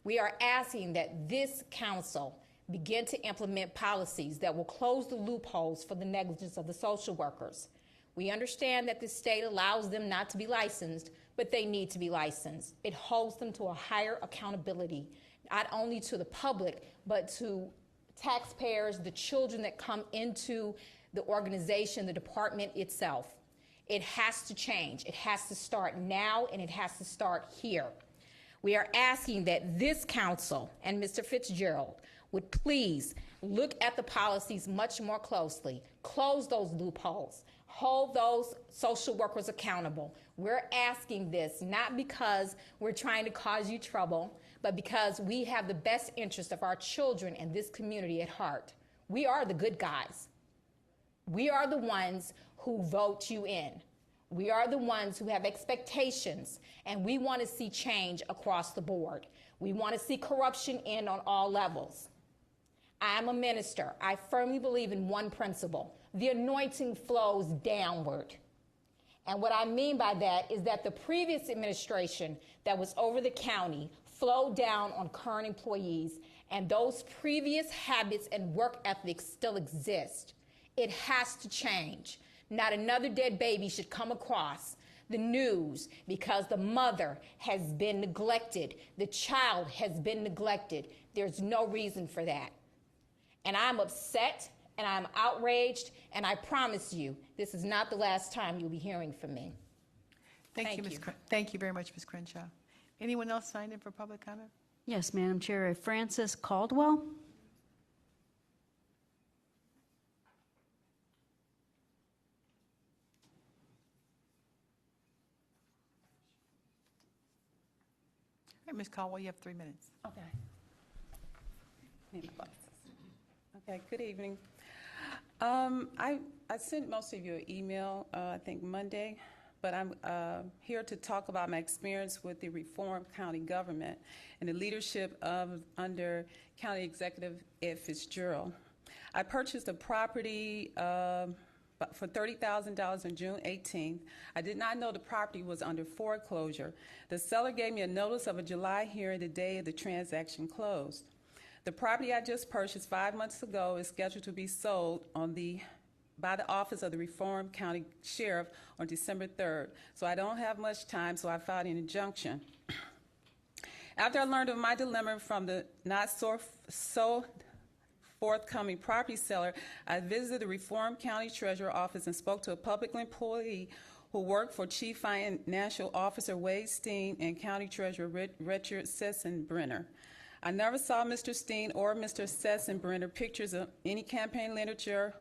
We are asking that this council begin to implement policies that will close the loopholes for the negligence of the social workers. We understand that the state allows them not to be licensed, but they need to be licensed. It holds them to a higher accountability, not only to the public, but to taxpayers, the children that come into the organization, the department itself. It has to change. It has to start now, and it has to start here. We are asking that this council and Mr. Fitzgerald would please look at the policies much more closely, close those loopholes, hold those social workers accountable. We're asking this not because we're trying to cause you trouble, but because we have the best interest of our children and this community at heart. We are the good guys. We are the ones who vote you in. We are the ones who have expectations, and we want to see change across the board. We want to see corruption end on all levels. I am a minister. I firmly believe in one principle. The anointing flows downward. And what I mean by that is that the previous administration that was over the county flowed down on current employees, and those previous habits and work ethics still exist. It has to change. Not another dead baby should come across the news because the mother has been neglected, the child has been neglected. There's no reason for that. And I'm upset and I'm outraged, and I promise you, this is not the last time you'll be hearing from me. Thank you. Thank you very much, Ms. Crenshaw. Anyone else signed in for public comment? Yes, Madam Chair, Francis Caldwell. All right, Ms. Caldwell, you have 3 minutes. Okay. Okay, good evening. I sent most of you an email, I think Monday, but I'm here to talk about my experience with the reformed county government and the leadership of under County Executive Ed Fitzgerald. I purchased a property for $30,000 on June 18th. I did not know the property was under foreclosure. The seller gave me a notice of a July hearing the day the transaction closed. The property I just purchased 5 months ago is scheduled to be sold by the Office of the Reform County Sheriff on December 3rd. So I don't have much time, so I filed an injunction. After I learned of my dilemma from the not so forthcoming property seller, I visited the Reform County Treasurer Office and spoke to a public employee who worked for Chief Financial Officer Wade Steen and County Treasurer Richard Sessenbrenner. I never saw Mr. Steen or Mr. Sessenbrenner pictures of any campaign literature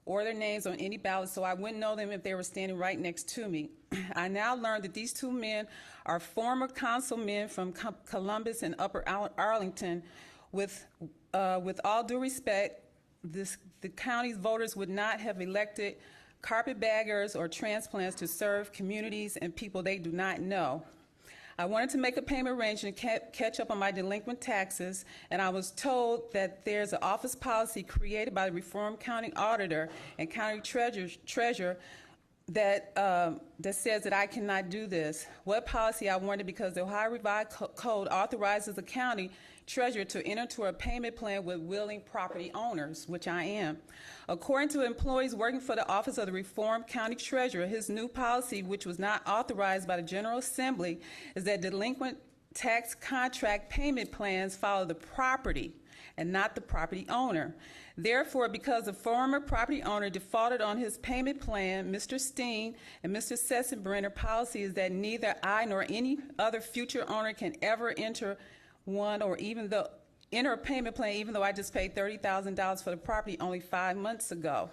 or their names on any ballot, so I wouldn't know them if they were standing right next to me. I now learned that these two men are former councilmen from Columbus and Upper Arlington. With all due respect, the county's voters would not have elected carpetbaggers or transplants to serve communities and people they do not know. I wanted to make a payment arrangement and catch up on my delinquent taxes, and I was told that there's an office policy created by the Reform County Auditor and County Treasurer that says that I cannot do this. What policy? I wondered, because the Ohio Revised Code authorizes the county treasurer to enter into a payment plan with willing property owners, which I am. According to employees working for the Office of the Reform County Treasurer, his new policy, which was not authorized by the General Assembly, is that delinquent tax contract payment plans follow the property and not the property owner. Therefore, because the former property owner defaulted on his payment plan, Mr. Steen and Mr. Sessenbrenner policy is that neither I nor any other future owner can ever enter one or even enter a payment plan, even though I just paid $30,000 for the property only 5 months ago.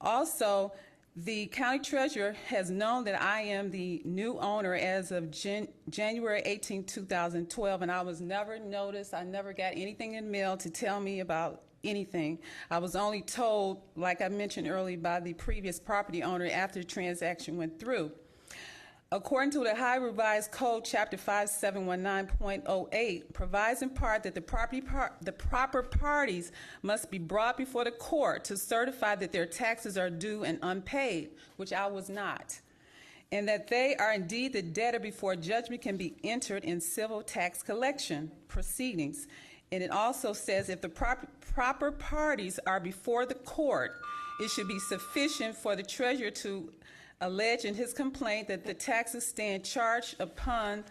Also, the county treasurer has known that I am the new owner as of January 18, 2012, and I was never noticed. I never got anything in mail to tell me about anything. I was only told, like I mentioned earlier, by the previous property owner after the transaction went through. According to the Ohio Revised Code, Chapter 5719.08, provides in part that the proper parties must be brought before the court to certify that their taxes are due and unpaid, which I was not, and that they are indeed the debtor before judgment can be entered in civil tax collection proceedings. And it also says if the proper parties are before the court, it should be sufficient for the treasurer to allege in his complaint that the taxes stand charged upon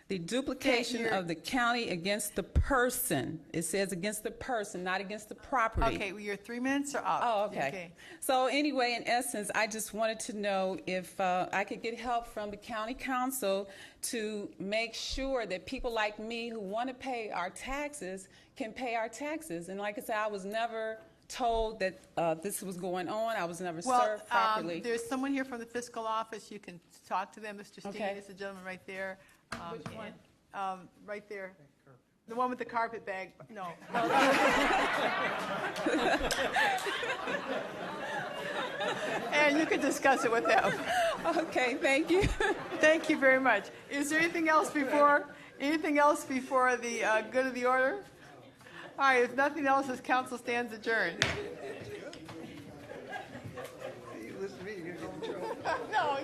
the duplication of the county against the person. It says against the person, not against the property. Okay, well, your 3 minutes are up. Oh, okay. So anyway, in essence, I just wanted to know if I could get help from the county council to make sure that people like me who want to pay our taxes can pay our taxes. And like I said, I was never told that this was going on. I was never served properly. There's someone here from the fiscal office. You can talk to them. Mr. Steen Okay. is the gentleman right there. Which one? Right there. The one with the carpet bag. No. And you can discuss it with them. Okay, thank you. Thank you very much. Is there anything else before the good of the order? All right, if nothing else, this council stands adjourned. You listen to me, you're going to go in trouble. No.